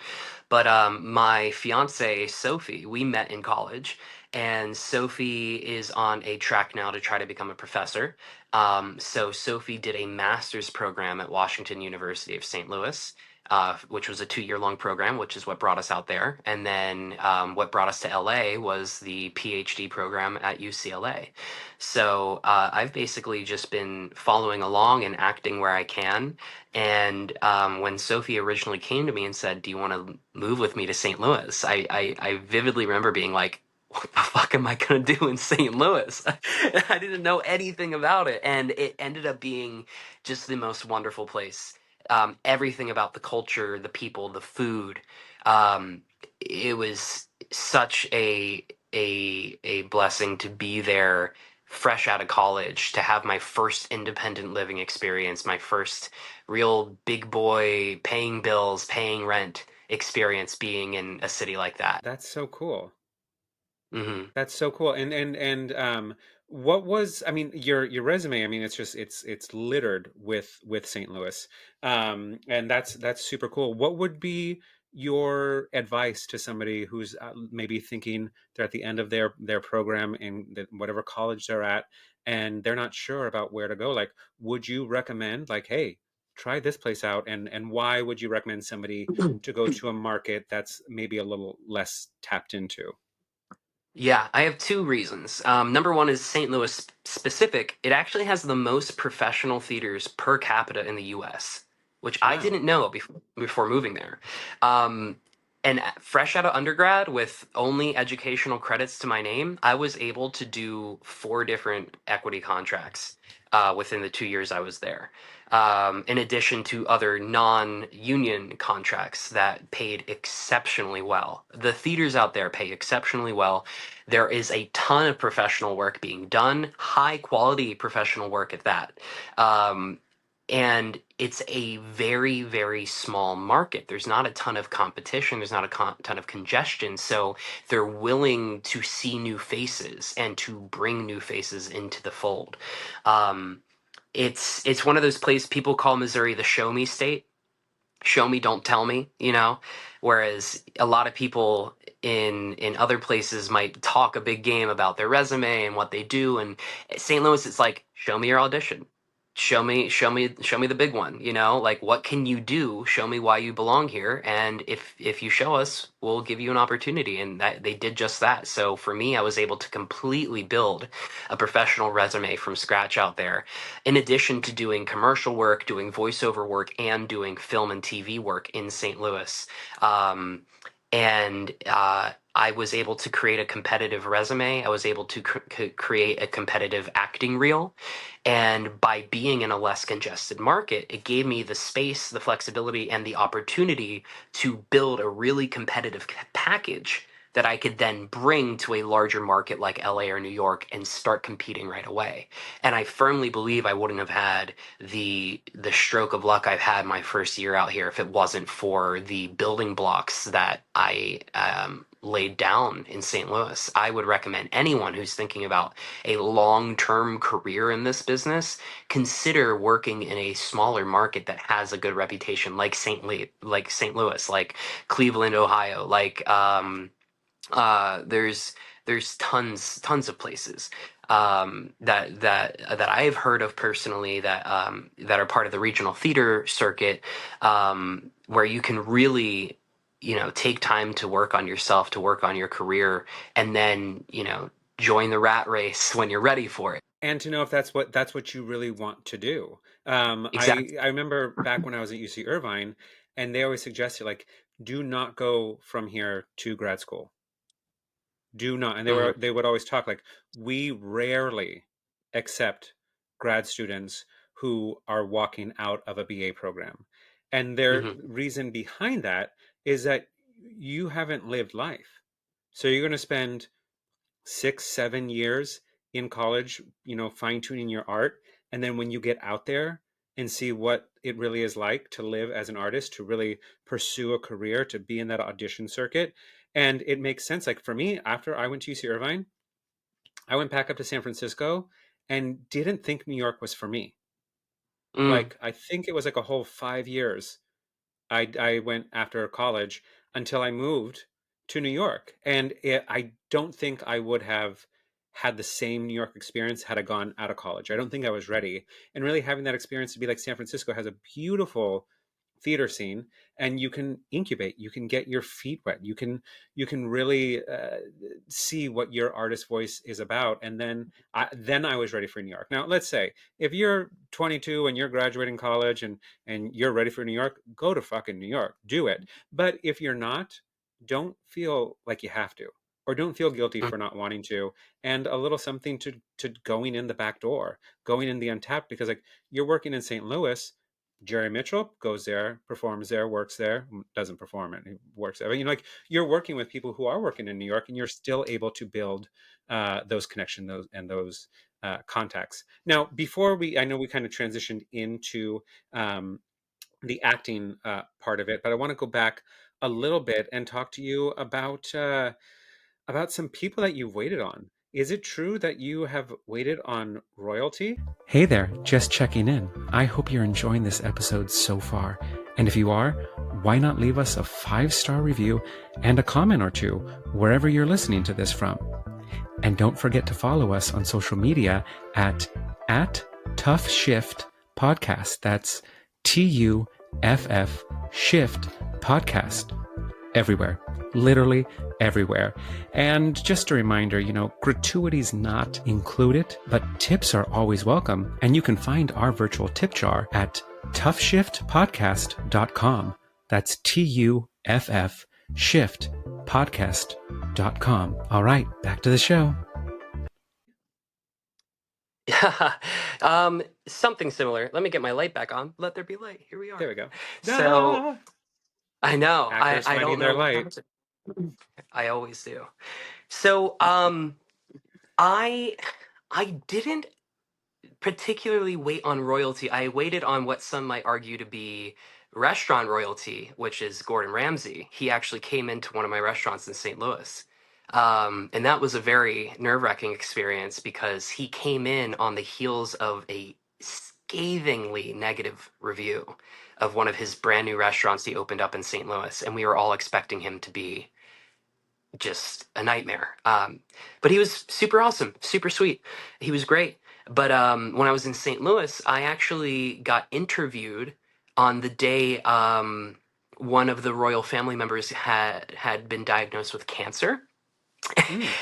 But my fiance Sophie, we met in college, and Sophie is on a track now to try to become a professor. So Sophie did a master's program at Washington University of St. Louis. which was a 2-year-long program, which is what brought us out there. And then what brought us to LA was the PhD program at UCLA. So I've basically just been following along and acting where I can. And when Sophie originally came to me and said, "Do you want to move with me to St. Louis?" I vividly remember being like, "What the fuck am I gonna do in St. Louis?" I didn't know anything about it, and it ended up being just the most wonderful place. Everything about the culture, the people, the food. It was such a blessing to be there, fresh out of college, to have my first independent living experience, my first real big boy paying bills, paying rent experience, being in a city like that. That's so cool. Hmm. That's so cool. And what was, I mean, your resume, I mean, it's just it's littered with St. Louis. And that's super cool. What would be your advice to somebody who's maybe thinking they're at the end of their program in whatever college they're at, and they're not sure about where to go? Like, would you recommend, like, hey, try this place out, and why would you recommend somebody to go to a market that's maybe a little less tapped into? Yeah, I have two reasons. Number one is St. Louis specific. It actually has the most professional theaters per capita in the U.S., which I Wow. didn't know before moving there. Um, and fresh out of undergrad with only educational credits to my name, I was able to do 4 different equity contracts within the 2 years I was there. In addition to other non-union contracts that paid exceptionally well. The theaters out there pay exceptionally well. There is a ton of professional work being done, high quality professional work at that. Um, and it's a very, very small market. There's not a ton of competition. There's not a ton of congestion. So they're willing to see new faces and to bring new faces into the fold. Um, it's one of those places people call Missouri the show me state. Show me, don't tell me, whereas a lot of people in other places might talk a big game about their resume and what they do, and St. Louis, it's like, show me your audition, show me the big one, like, what can you do, show me why you belong here, and if you show us, we'll give you an opportunity. And that they did just that. So for me, I was able to completely build a professional resume from scratch out there, in addition to doing commercial work, doing voiceover work, and doing film and TV work in St. Louis. Um, and I was able to create a competitive resume. I was able to create a competitive acting reel. And by being in a less congested market, it gave me the space, the flexibility, and the opportunity to build a really competitive package that I could then bring to a larger market like LA or New York and start competing right away. And I firmly believe I wouldn't have had the stroke of luck I've had my first year out here if it wasn't for the building blocks that I laid down in St. Louis. I would recommend anyone who's thinking about a long-term career in this business consider working in a smaller market that has a good reputation, like St. Louis, like Cleveland, Ohio, like there's tons of places that I've heard of personally that are part of the regional theater circuit, where you can really, take time to work on yourself, to work on your career, and then, join the rat race when you're ready for it. And to know if that's what you really want to do. Exactly. I remember back when I was at UC Irvine, and they always suggested, like, do not go from here to grad school. Do not. And Hmm. they would always talk like, we rarely accept grad students who are walking out of a BA program. And their Hmm. reason behind that is that you haven't lived life. So you're going to spend 6, 7 years in college, fine tuning your art. And then when you get out there and see what it really is like to live as an artist, to really pursue a career, to be in that audition circuit. And it makes sense. Like for me, after I went to UC Irvine, I went back up to San Francisco and didn't think New York was for me. Mm. Like, I think it was like a whole 5 years I went after college until I moved to New York. And I don't think I would have had the same New York experience had I gone out of college. I don't think I was ready. And really having that experience to be like San Francisco has a beautiful theater scene, and you can incubate, you can get your feet wet, you can really see what your artist voice is about. And then I was ready for New York. Now let's say if you're 22 and you're graduating college and you're ready for New York, go to fucking New York, do it. But if you're not, don't feel like you have to, or don't feel guilty for not wanting to. And a little something to going in the back door, going in the untapped, because like you're working in St. Louis. Jerry Mitchell goes there, performs there, works there, doesn't perform it, he works there. But, like you're working with people who are working in New York, and you're still able to build those connections, those contacts. Now, I know we kind of transitioned into the acting part of it, but I want to go back a little bit and talk to you about some people that you've waited on. Is it true that you have waited on royalty? Hey there, just checking in. I hope you're enjoying this episode so far. And if you are, why not leave us a 5-star review and a comment or two wherever you're listening to this from? And don't forget to follow us on social media at TUFF SHIFT Podcast. That's TUFF Shift Podcast. Everywhere. Literally everywhere. And just a reminder, gratuity's not included, but tips are always welcome. And you can find our virtual tip jar at tuffshiftpodcast.com. That's TUFF Shift Podcast.com. All right, back to the show. Something similar. Let me get my light back on. Let there be light. Here we are. There we go. So I know. Actors I finding don't their know. light. I always do. So I didn't particularly wait on royalty. I waited on what some might argue to be restaurant royalty, which is Gordon Ramsay. He actually came into one of my restaurants in St. Louis. And that was a very nerve-wracking experience because he came in on the heels of a scathingly negative review of one of his brand new restaurants he opened up in St. Louis. And we were all expecting him to be just a nightmare. But he was super awesome, super sweet. He was great. But when I was in St. Louis, I actually got interviewed on the day one of the royal family members had been diagnosed with cancer.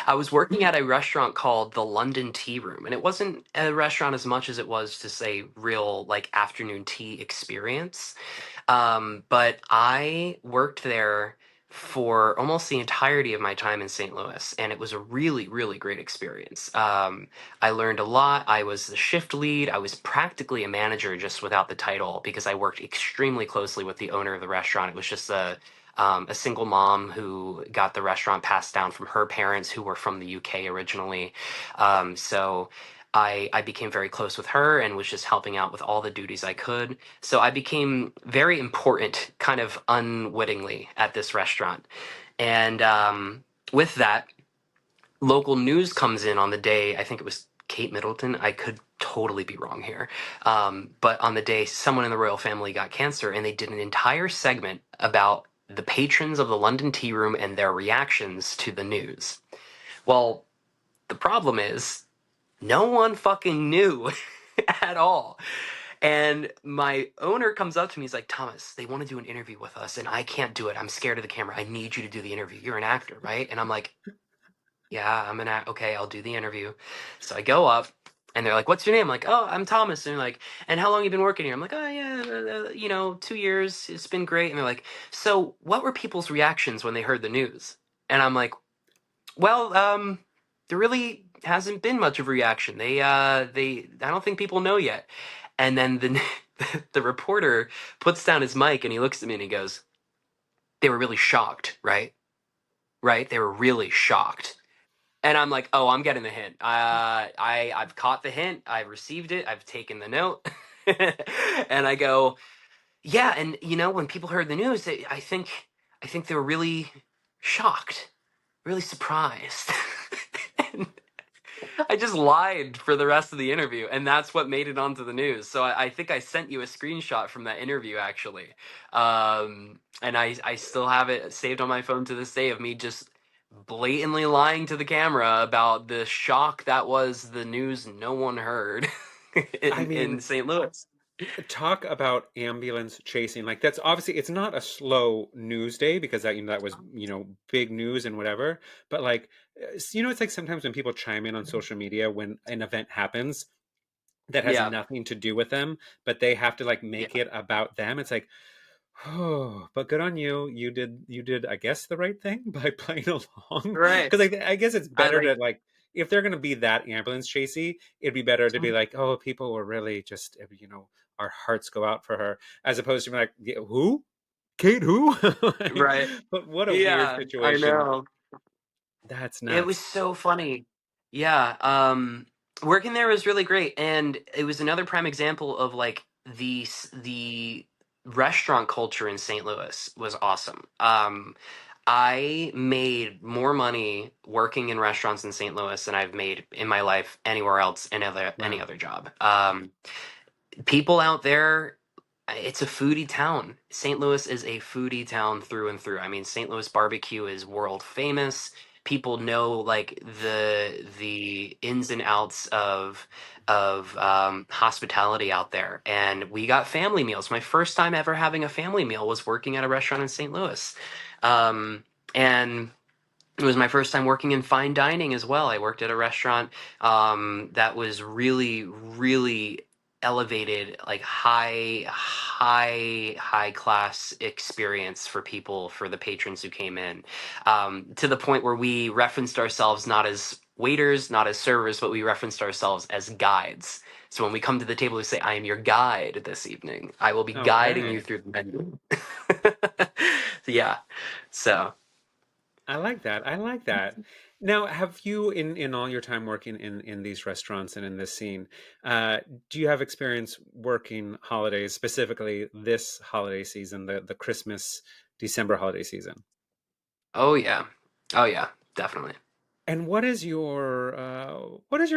I was working at a restaurant called the London Tea Room, and it wasn't a restaurant as much as it was just a real like afternoon tea experience. But I worked there for almost the entirety of my time in St. Louis, and it was a really, really great experience. I learned a lot. I was the shift lead. I was practically a manager just without the title because I worked extremely closely with the owner of the restaurant. It was just a single mom who got the restaurant passed down from her parents who were from the UK originally. So I became very close with her and was just helping out with all the duties I could. So I became very important kind of unwittingly at this restaurant. And with that, local news comes in on the day, I think it was Kate Middleton. I could totally be wrong here. But on the day someone in the royal family got cancer, and they did an entire segment about the patrons of the London Tea Room and their reactions to the news. Well, the problem is no one fucking knew at all. And my owner comes up to me. He's like, Thomas, they want to do an interview with us, and I can't do it. I'm scared of the camera. I need you to do the interview. You're an actor, right? And I'm like, yeah, I'm an actor. Okay, I'll do the interview. So I go up, and they're like, what's your name? I'm like, oh, I'm Thomas. And they're like, and how long you been working here? I'm like, oh, yeah, 2 years. It's been great. And they're like, so what were people's reactions when they heard the news? And I'm like, well, there really hasn't been much of a reaction. I don't think people know yet. And then the reporter puts down his mic and he looks at me and he goes, they were really shocked, right? Right? They were really shocked. And I'm like, oh, I'm getting the hint. I've caught the hint. I've received it. I've taken the note. And I go, yeah. And when people heard the news, I think they were really shocked, really surprised. And I just lied for the rest of the interview, and that's what made it onto the news. So I think I sent you a screenshot from that interview, actually. And I still have it saved on my phone to this day of me just blatantly lying to the camera about the shock that was the news no one heard in St. Louis. Talk about ambulance chasing. Like that's obviously it's not a slow news day because that was big news and whatever. But like it's like sometimes when people chime in on social media when an event happens that has Yeah, nothing to do with them, but they have to like yeah, make it about them. It's like, oh, but good on you. You did I guess the right thing by playing along. right. Because I guess it's I better to like, like if they're gonna be that ambulance chasey, it'd be better to be like, oh, people were really just our hearts go out for her, as opposed to be like, "Yeah, who? Kate who?" Like, right. but what a weird Yeah, I situation. know. That's It was nuts. so funny. Yeah, working there was really great, and it was another prime example of like the restaurant culture in St. Louis was awesome. I made more money working in restaurants in St. Louis than I've made in my life anywhere else in any Wow. other job. People out there, it's a foodie town. St. Louis is a foodie town through and through. I mean, St. Louis barbecue is world famous. People know like the ins and outs of hospitality out there, and we got family meals. My first time ever having a family meal was working at a restaurant in St. Louis, and it was my first time working in fine dining as well. I worked at a restaurant that was really, really elevated, like high class experience for people, for the patrons who came in, to the point where we referenced ourselves not as waiters, not as servers, but we referenced ourselves as guides. So when we come to the table, we say, "I am your guide this evening. I will be guiding you Okay. through the menu." Yeah. So. I like that. I like that. Now, have you, in all your time working in these restaurants and in this scene, uh, do you have experience working holidays, specifically this holiday season, the Christmas, December holiday season? Oh yeah. Oh yeah, definitely. And what is your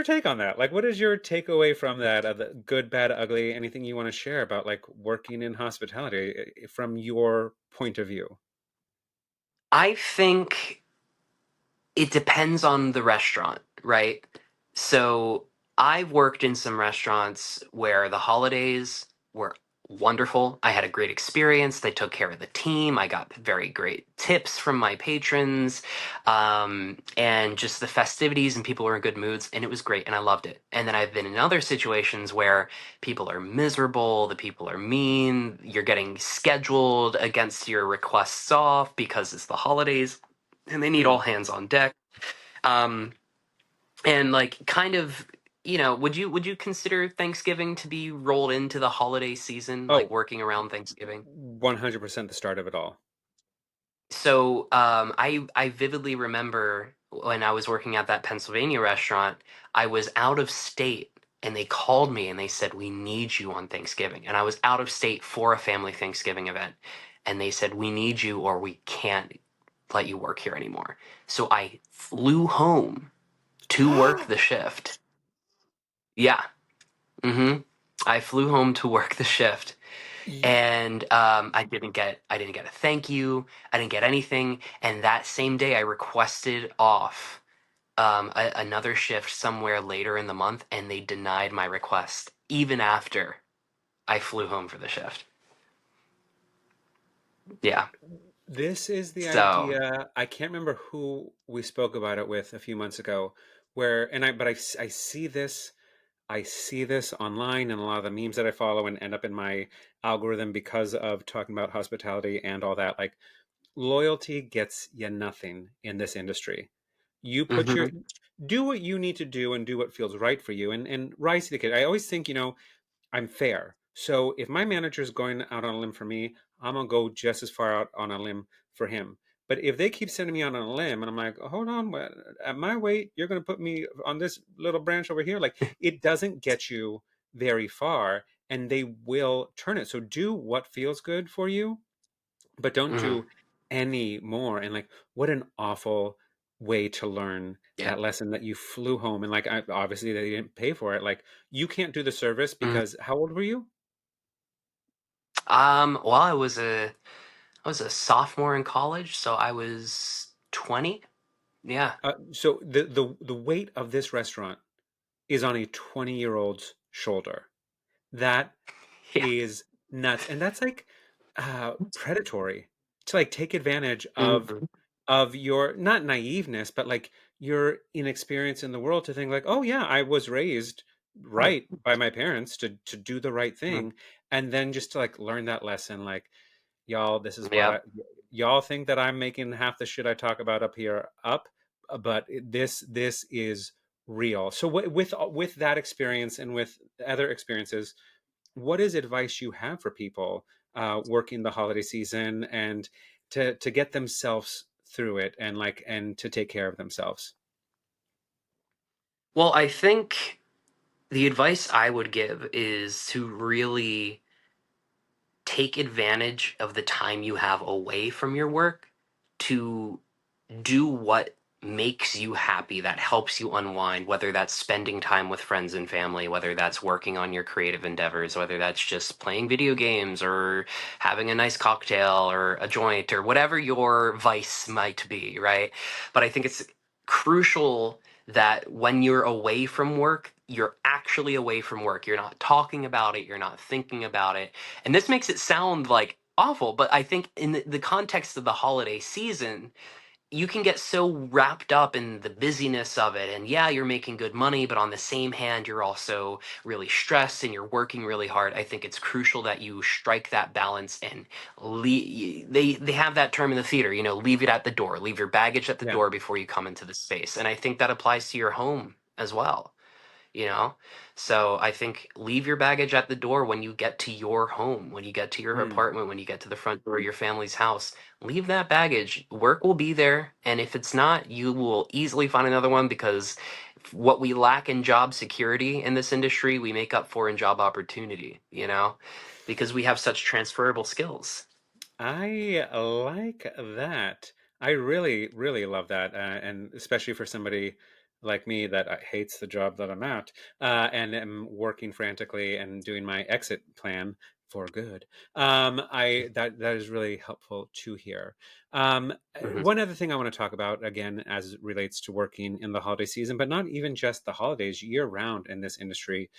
take on that? Like, what is your takeaway from that? The good, bad, ugly? Anything you want to share about like working in hospitality from your point of view? I think it depends on the restaurant, right? So I've worked in some restaurants where the holidays were wonderful. I had a great experience. They took care of the team. I got very great tips from my patrons, and just the festivities, and people were in good moods, and it was great, and I loved it. And then I've been in other situations where people are miserable, the people are mean, you're getting scheduled against your requests off because it's the holidays and they need all Hmm. hands on deck. Um, and like kind of, would you consider Thanksgiving to be rolled into the holiday season, like Oh, working around Thanksgiving? 100% the start of it all. So I vividly remember when I was working at that Pennsylvania restaurant, I was out of state. And they called me and they said, "We need you on Thanksgiving." And I was out of state for a family Thanksgiving event. And they said, "We need you or we can't let you work here anymore." So I flew home to work the shift. Yeah. I flew home to work the shift, Y- and I didn't get a thank you. I didn't get anything. And that same day, I requested off another shift somewhere later in the month, and they denied my request even after I flew home for the shift. Yeah. This is the So. idea. I can't remember who we spoke about it with a few months ago, where, I I see this online and a lot of the memes that I follow and end up in my algorithm because of talking about hospitality and all that. Like, loyalty gets you nothing in this industry. You put your Hmm. do what you need to do and do what feels right for you and rise to the kid. I always think, I'm fair. So if my manager is going out on a limb for me, I'm gonna go just as far out on a limb for him. But if they keep sending me out on a limb and I'm like, hold on, at my weight, you're gonna put me on this little branch over here, like it doesn't get you very far, and they will turn it. So do what feels good for you, but don't Hmm. do any more. And like, what an awful way to learn Yeah. that lesson that you flew home and like obviously they didn't pay for it. Like, you can't do the service Mhm. because how old were you? Well, I was a sophomore in college, so I was 20. Yeah. So the weight of this restaurant is on a 20-year-old's shoulder. That Yeah. is nuts. And that's like predatory to like take advantage Mhm. of your not naiveness, but like your inexperience in the world to think like, oh yeah, I was raised right by my parents to do the right Mhm. thing, and then just to like learn that lesson, like y'all, this is what Yeah. I y'all think that I'm making half the shit I talk about up here up, but this is real. So with that experience and with other experiences, what is advice you have for people working the holiday season and to get themselves through it and like and to take care of themselves? Well, I think the advice I would give is to really take advantage of the time you have away from your work to do what makes you happy, that helps you unwind, whether that's spending time with friends and family, whether that's working on your creative endeavors, whether that's just playing video games or having a nice cocktail or a joint or whatever your vice might be, right? But I think it's crucial that when you're away from work, you're actually away from work. You're not talking about it, you're not thinking about it. And this makes it sound like awful, but I think in the context of the holiday season, you can get so wrapped up in the busyness of it. And yeah, you're making good money, but on the same hand, you're also really stressed and you're working really hard. I think it's crucial that you strike that balance and they have that term in the theater, you know, leave it at the door, leave your baggage at the Yeah. door before you come into the space. And I think that applies to your home as well, you know. So I think leave your baggage at the door when you get to your home, when you get to your Mm. apartment, when you get to the front door of your family's house. Leave that baggage. Work will be there, and if it's not, you will easily find another one, because what we lack in job security in this industry we make up for in job opportunity, you know, because we have such transferable skills. I like that. I really, really love that, and especially for somebody like me that hates the job that I'm at, and am working frantically and doing my exit plan for good. I that is really helpful to hear. Hmm. One other thing I want to talk about again, as it relates to working in the holiday season, but not even just the holidays, year round in this industry,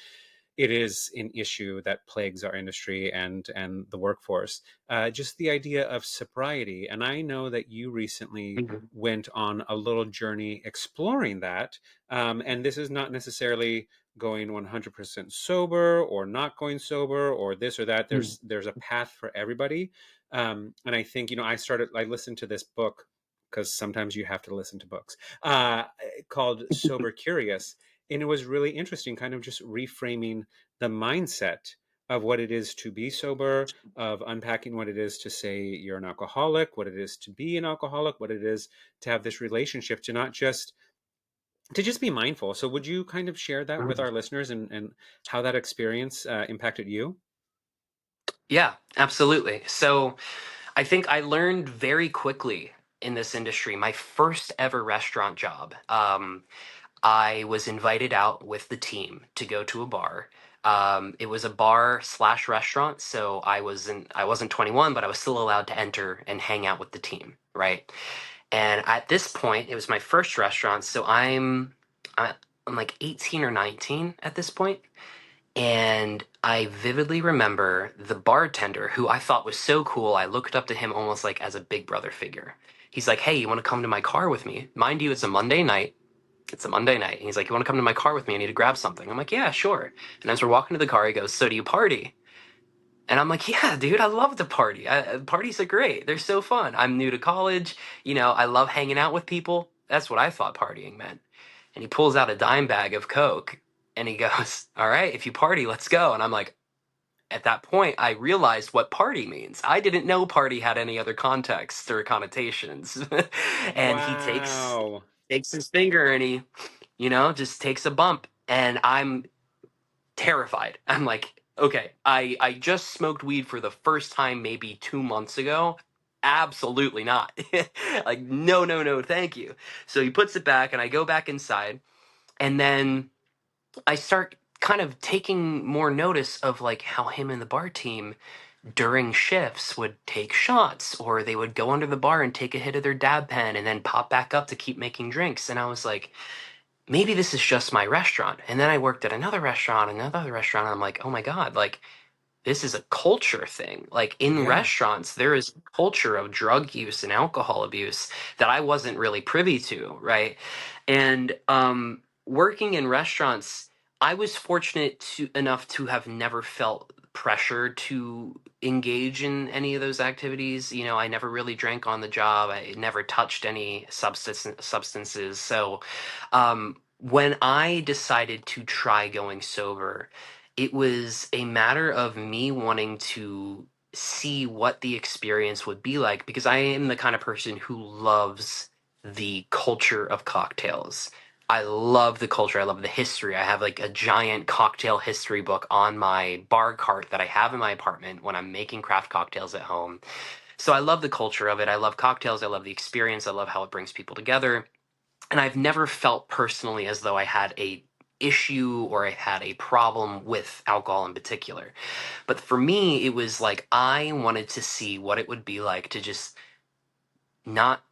it is an issue that plagues our industry and the workforce. Just the idea of sobriety, and I know that you recently Hmm. went on a little journey exploring that. And this is not necessarily going 100% sober or not going sober or this or that. There's a path for everybody. And I think I listened to this book because sometimes you have to listen to books called Sober Curious, and it was really interesting, kind of just reframing the mindset of what it is to be sober, of unpacking what it is to say you're an alcoholic, what it is to be an alcoholic, what it is to have this relationship, to just be mindful. So would you kind of share that with our listeners and how that experience impacted you? Yeah, absolutely. So I think I learned very quickly in this industry. My first ever restaurant job, I was invited out with the team to go to a bar. It was a bar slash restaurant, so I wasn't 21, but I was still allowed to enter and hang out with the team, right? And at this point, it was my first restaurant, so I'm like 18 or 19 at this point, and I vividly remember the bartender, who I thought was so cool. I looked up to him almost like as a big brother figure. He's like, "Hey, you want to come to my car with me?" Mind you, it's a Monday night. It's a Monday night. And he's like, "You want to come to my car with me? I need to grab something." I'm like, "Yeah, sure." And as we're walking to the car, he goes, "So do you party?" And I'm like, "Yeah, dude, I love to party. Parties are great. They're so fun. I'm new to college. You know, I love hanging out with people." That's what I thought partying meant. And he pulls out a dime bag of Coke and he goes, "All right, if you party, let's go." And I'm like, at that point, I realized what party means. I didn't know party had any other context or connotations. And he Wow. takes his finger and he, you know, just takes a bump. And I'm terrified. I'm like, okay, I just smoked weed for the first time maybe 2 months ago. Absolutely not. Like, no, no, no, thank you. So he puts it back and I go back inside. And then I start kind of taking more notice of like how him and the bar team during shifts would take shots, or they would go under the bar and take a hit of their dab pen and then pop back up to keep making drinks. And I was like, maybe this is just my restaurant. And then I worked at another restaurant, and I'm like, oh my God, like this is a culture thing. Like in Yeah. restaurants, there is a culture of drug use and alcohol abuse that I wasn't really privy to, right? And working in restaurants, I was fortunate enough to have never felt pressure to engage in any of those activities. You know, I never really drank on the job. I never touched any substances. So when I decided to try going sober, it was a matter of me wanting to see what the experience would be like, because I am the kind of person who loves the culture of cocktails. I love the culture. I love the history. I have like a giant cocktail history book on my bar cart that I have in my apartment when I'm making craft cocktails at home. So I love the culture of it. I love cocktails. I love the experience. I love how it brings people together. And I've never felt personally as though I had a issue or I had a problem with alcohol in particular. But for me, it was like I wanted to see what it would be like to just not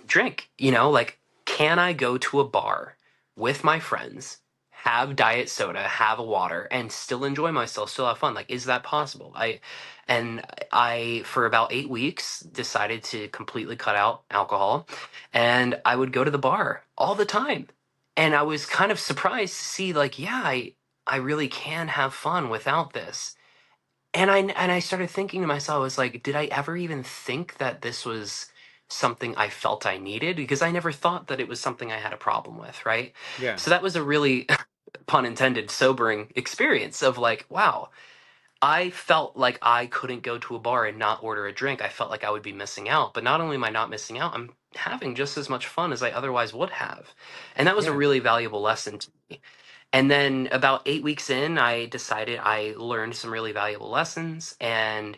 drink, you know, like can I go to a bar with my friends, have diet soda, have a water and still enjoy myself, still have fun? Like is that possible? I for about 8 weeks decided to completely cut out alcohol, and I would go to the bar all the time. And I was kind of surprised to see like yeah, I really can have fun without this. And I started thinking to myself, I was like, did I ever even think that this was something I felt I needed? Because I never thought that it was something I had a problem with, right? Yeah. So that was a really, pun intended, sobering experience of like, wow, I felt like I couldn't go to a bar and not order a drink. I felt like I would be missing out. But not only am I not missing out, I'm having just as much fun as I otherwise would have. And that was a Yeah. really valuable lesson to me. And then about 8 weeks in, I decided I learned some really valuable lessons, and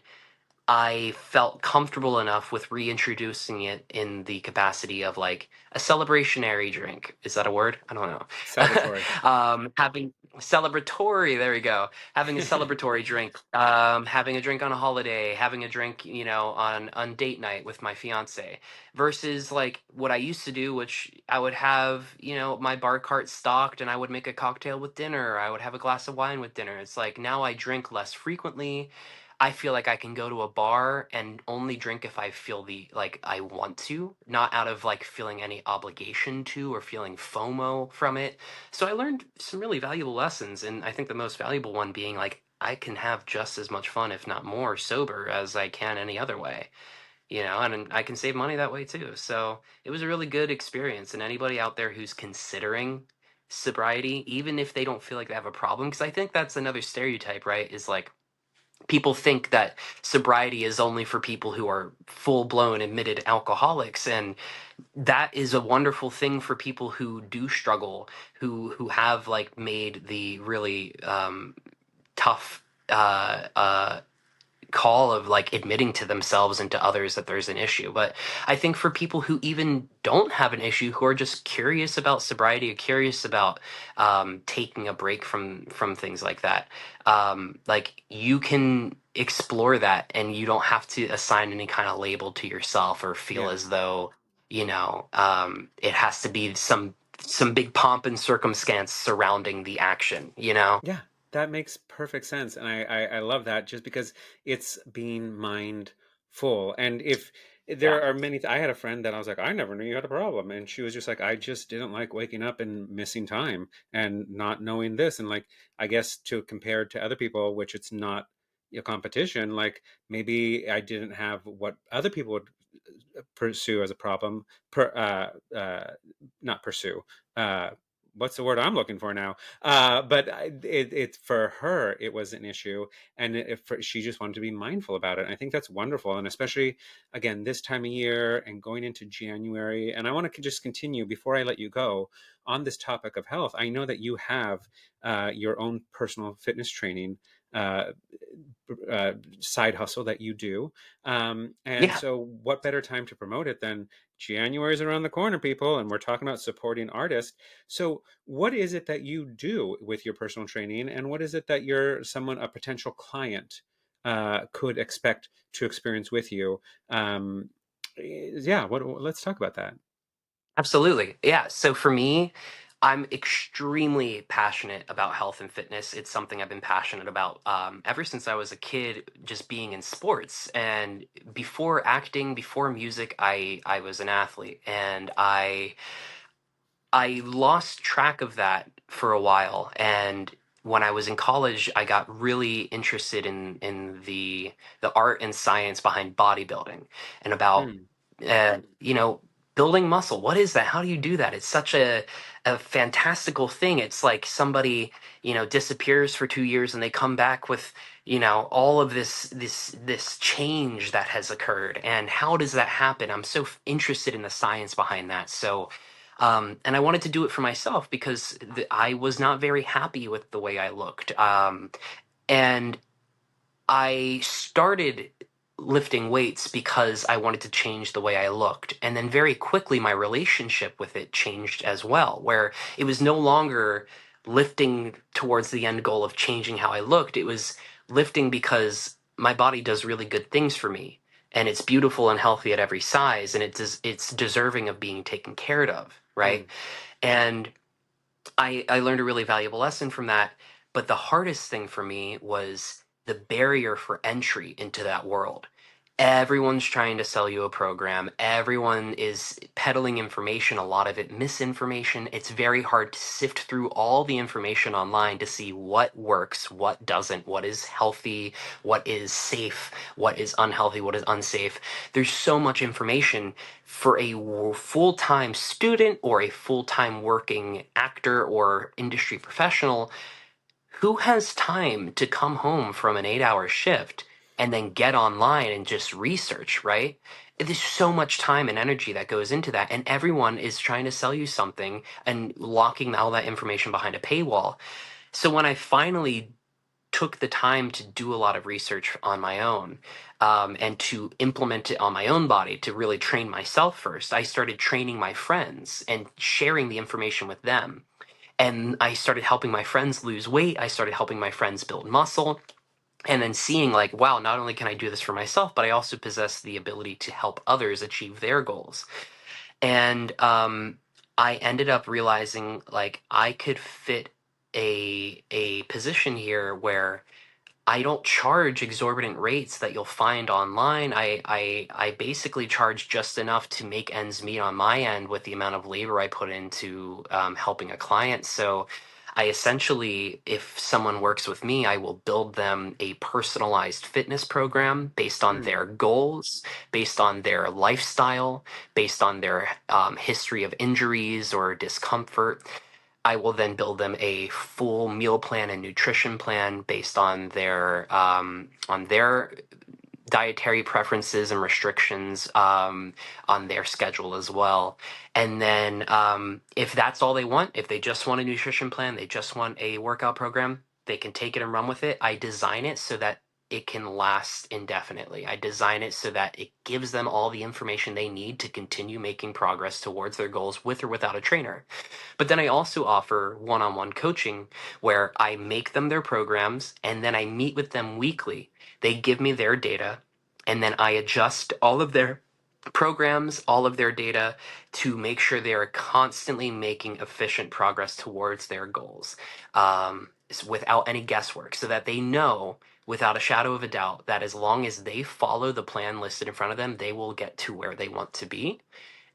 I felt comfortable enough with reintroducing it in the capacity of like a celebrationary drink. Is that a word? I don't know. Celebratory. Having celebratory, there we go. Having a celebratory drink, having a drink on a holiday, having a drink, you know, on date night with my fiance, versus like what I used to do, which I would have, you know, my bar cart stocked and I would make a cocktail with dinner. I would have a glass of wine with dinner. It's like now I drink less frequently. I feel like I can go to a bar and only drink if I feel the like I want to, not out of like feeling any obligation to or feeling FOMO from it. So I learned some really valuable lessons, and I think the most valuable one being like I can have just as much fun, if not more, sober as I can any other way, you know, and I can save money that way too. So it was a really good experience, and anybody out there who's considering sobriety, even if they don't feel like they have a problem, because I think that's another stereotype, right? Is like people think that sobriety is only for people who are full blown admitted alcoholics, and that is a wonderful thing for people who do struggle, who have like made the really tough call of like admitting to themselves and to others that there's an issue. But I think for people who even don't have an issue, who are just curious about sobriety or curious about taking a break from things like that, like you can explore that, and you don't have to assign any kind of label to yourself or feel Yeah. as though you know it has to be some big pomp and circumstance surrounding the action. You know? Yeah, that makes perfect sense. And I love that just because it's being mindful. And if Yeah. there are many, I had a friend that I was like, I never knew you had a problem. And she was just like, I just didn't like waking up and missing time and not knowing this. And like, I guess to compare to other people, which it's not a competition, like maybe I didn't have what other people would pursue as a problem, not pursue. Uh, what's the word I'm looking for now? But it for her it was an issue, and she just wanted to be mindful about it. And I think that's wonderful, and especially again this time of year and going into January. And I want to just continue before I let you go on this topic of health. I know that you have your own personal fitness training. Uh, Side hustle that you do. And Yeah. so, what better time to promote it than January's around the corner, people, and we're talking about supporting artists. So, what is it that you do with your personal training, and what is it that a potential client, could expect to experience with you? Yeah, let's talk about that. Absolutely. Yeah. So for me, I'm extremely passionate about health and fitness. It's something I've been passionate about ever since I was a kid, just being in sports. And before acting, before music, I was an athlete, and I lost track of that for a while. And when I was in college, I got really interested in the art and science behind bodybuilding and about Mm, you know, building muscle. What is that? How do you do that? It's such a fantastical thing. It's like somebody, disappears for 2 years and they come back with, all of this change that has occurred. And how does that happen? I'm so interested in the science behind that. So, and I wanted to do it for myself because I was not very happy with the way I looked. And I started lifting weights because I wanted to change the way I looked. And then very quickly, my relationship with it changed as well, where it was no longer lifting towards the end goal of changing how I looked. It was lifting because my body does really good things for me. And it's beautiful and healthy at every size, and it's deserving of being taken care of, right? mm, And I learned a really valuable lesson from that. But the hardest thing for me was the barrier for entry into that world. Everyone's trying to sell you a program. Everyone is peddling information, a lot of it misinformation. It's very hard to sift through all the information online to see what works, what doesn't, what is healthy, what is safe, what is unhealthy, what is unsafe. There's so much information for a full-time student or a full-time working actor or industry professional. Who has time to come home from an 8-hour shift and then get online and just research, right? There's so much time and energy that goes into that, and everyone is trying to sell you something and locking all that information behind a paywall. So when I finally took the time to do a lot of research on my own, and to implement it on my own body to really train myself first, I started training my friends and sharing the information with them. And I started helping my friends lose weight. I started helping my friends build muscle. And then seeing, like, wow, not only can I do this for myself, but I also possess the ability to help others achieve their goals. And I ended up realizing, like, I could fit a position here where I don't charge exorbitant rates that you'll find online. I basically charge just enough to make ends meet on my end with the amount of labor I put into helping a client. So I essentially, if someone works with me, I will build them a personalized fitness program based on mm, their goals, based on their lifestyle, based on their history of injuries or discomfort. I will then build them a full meal plan and nutrition plan based on their dietary preferences and restrictions, on their schedule as well. And then if that's all they want, if they just want a nutrition plan, they just want a workout program, they can take it and run with it. I design it so that it can last indefinitely. I design it so that it gives them all the information they need to continue making progress towards their goals with or without a trainer. But then I also offer one on one coaching where I make them their programs and then I meet with them weekly. They give me their data and then I adjust all of their programs, all of their data to make sure they are constantly making efficient progress towards their goals, without any guesswork, so that they know without a shadow of a doubt that as long as they follow the plan listed in front of them, they will get to where they want to be,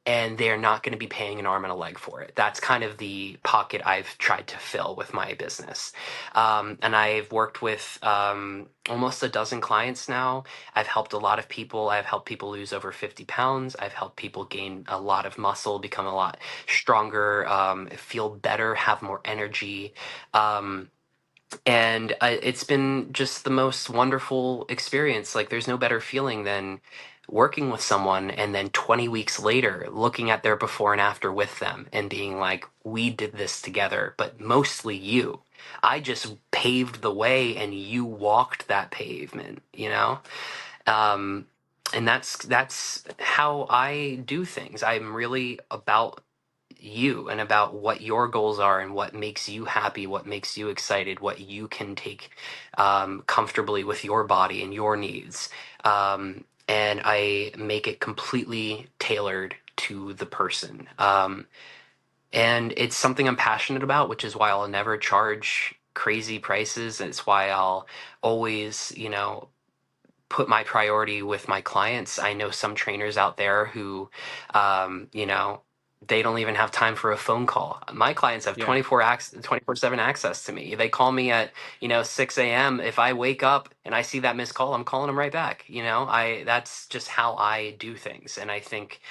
and they're not going to be paying an arm and a leg for it. That's kind of the pocket I've tried to fill with my business. And I've worked with almost a dozen clients now. I've helped a lot of people. I've helped people lose over 50 pounds. I've helped people gain a lot of muscle, become a lot stronger, feel better, have more energy. And it's been just the most wonderful experience. Like, there's no better feeling than working with someone and then 20 weeks later looking at their before and after with them and being like, we did this together, but mostly you. I just paved the way and you walked that pavement, you know? Um, and that's how I do things. I'm really about you and about what your goals are and what makes you happy, what makes you excited, what you can take comfortably with your body and your needs. And I make it completely tailored to the person. And it's something I'm passionate about, which is why I'll never charge crazy prices. It's why I'll always, put my priority with my clients. I know some trainers out there who, you know, they don't even have time for a phone call. My clients have Yeah. 24/7 access to me. They call me at, 6 a.m. If I wake up and I see that missed call, I'm calling them right back. That's just how I do things. And I think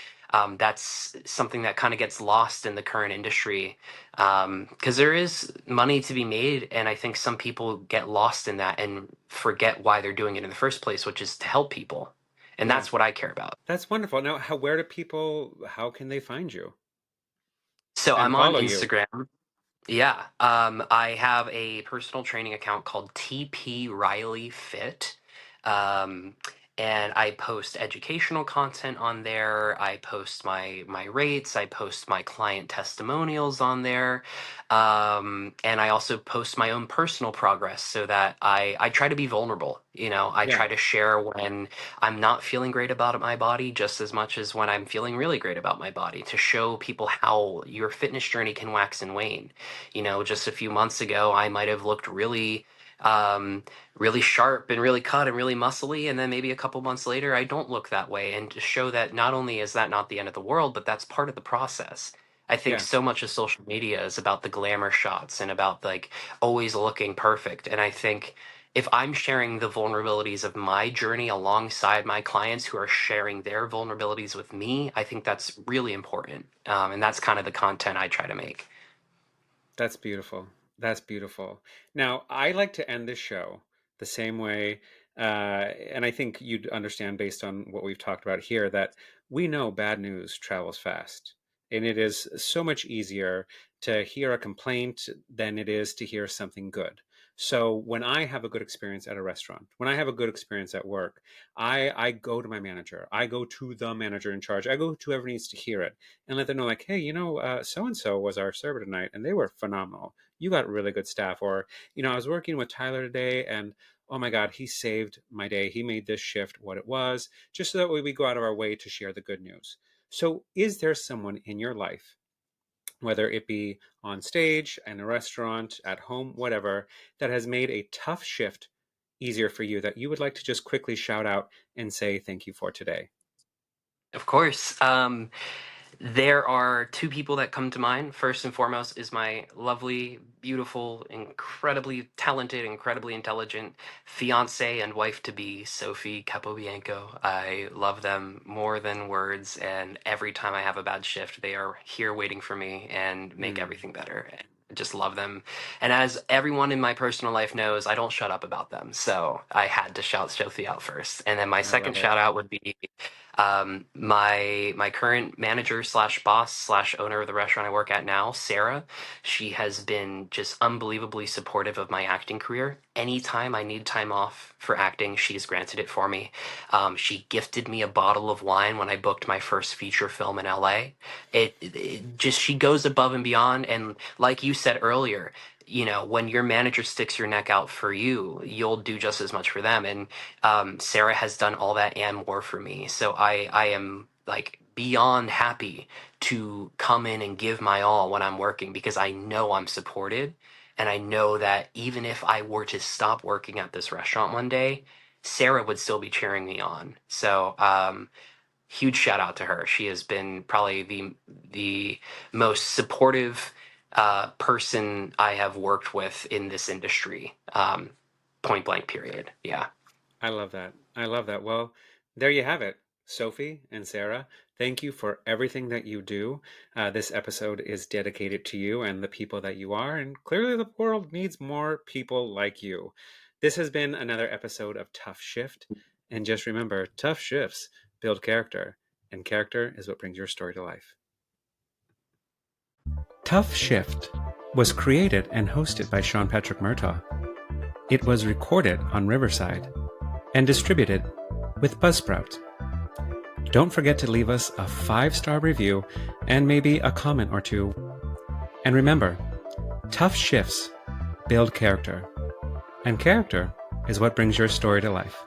that's something that kind of gets lost in the current industry, because there is money to be made, and I think some people get lost in that and forget why they're doing it in the first place, which is to help people, and Yeah. that's what I care about. That's wonderful. Now, how can they find you So and I'm on follow you? Instagram. Yeah, I have a personal training account called TP Riley Fit. Um, and I post educational content on there. I post my rates. I post my client testimonials on there. And I also post my own personal progress so that I try to be vulnerable. I Yeah. try to share when I'm not feeling great about my body just as much as when I'm feeling really great about my body, to show people how your fitness journey can wax and wane. Just a few months ago, I might have looked really sharp and really cut and really muscly, and then maybe a couple months later, I don't look that way. And to show that not only is that not the end of the world, but that's part of the process. I think Yeah. so much of social media is about the glamour shots and about like always looking perfect. And I think if I'm sharing the vulnerabilities of my journey alongside my clients who are sharing their vulnerabilities with me, I think that's really important. And that's kind of the content I try to make. That's beautiful. That's beautiful. Now, I like to end this show the same way, and I think you'd understand based on what we've talked about here that we know bad news travels fast. And it is so much easier to hear a complaint than it is to hear something good. So when I have a good experience at a restaurant, when I have a good experience at work, I go to my manager. I go to the manager in charge. I go to whoever needs to hear it and let them know, like, hey, so and so was our server tonight, and they were phenomenal. You got really good staff. Or, I was working with Tyler today, and oh my God, he saved my day. He made this shift what it was, just so that way we go out of our way to share the good news. So, is there someone in your life, whether it be on stage, in a restaurant, at home, whatever, that has made a tough shift easier for you that you would like to just quickly shout out and say thank you for today? Of course. There are two people that come to mind. First and foremost is my lovely, beautiful, incredibly talented, incredibly intelligent fiance and wife to be, Sophie Capobianco. I love them more than words, and every time I have a bad shift, they are here waiting for me and make Mm, everything better. I just love them. And as everyone in my personal life knows, I don't shut up about them. So I had to shout Sophie out first. And then my I second love it. shout out would be my current manager slash boss slash owner of the restaurant I work at now, Sarah. She has been just unbelievably supportive of my acting career. Anytime I need time off for acting, she's granted it for me. She gifted me a bottle of wine when I booked my first feature film in LA. It just, she goes above and beyond. And like you said earlier, when your manager sticks your neck out for you, you'll do just as much for them. And Sarah has done all that and more for me. So I am like beyond happy to come in and give my all when I'm working, because I know I'm supported. And I know that even if I were to stop working at this restaurant one day, Sarah would still be cheering me on. So, huge shout out to her. She has been probably the most supportive person I have worked with in this industry. Point blank. Period. Yeah. I love that. I love that. Well, there you have it. Sophie and Sarah, thank you for everything that you do. This episode is dedicated to you and the people that you are, and clearly the world needs more people like you. This has been another episode of Tough Shift. And just remember, tough shifts build character, and character is what brings your story to life. Tough Shift was created and hosted by Sean Patrick Murtagh. It was recorded on Riverside and distributed with Buzzsprout. Don't forget to leave us a 5-star review and maybe a comment or two. And remember, tough shifts build character, and character is what brings your story to life.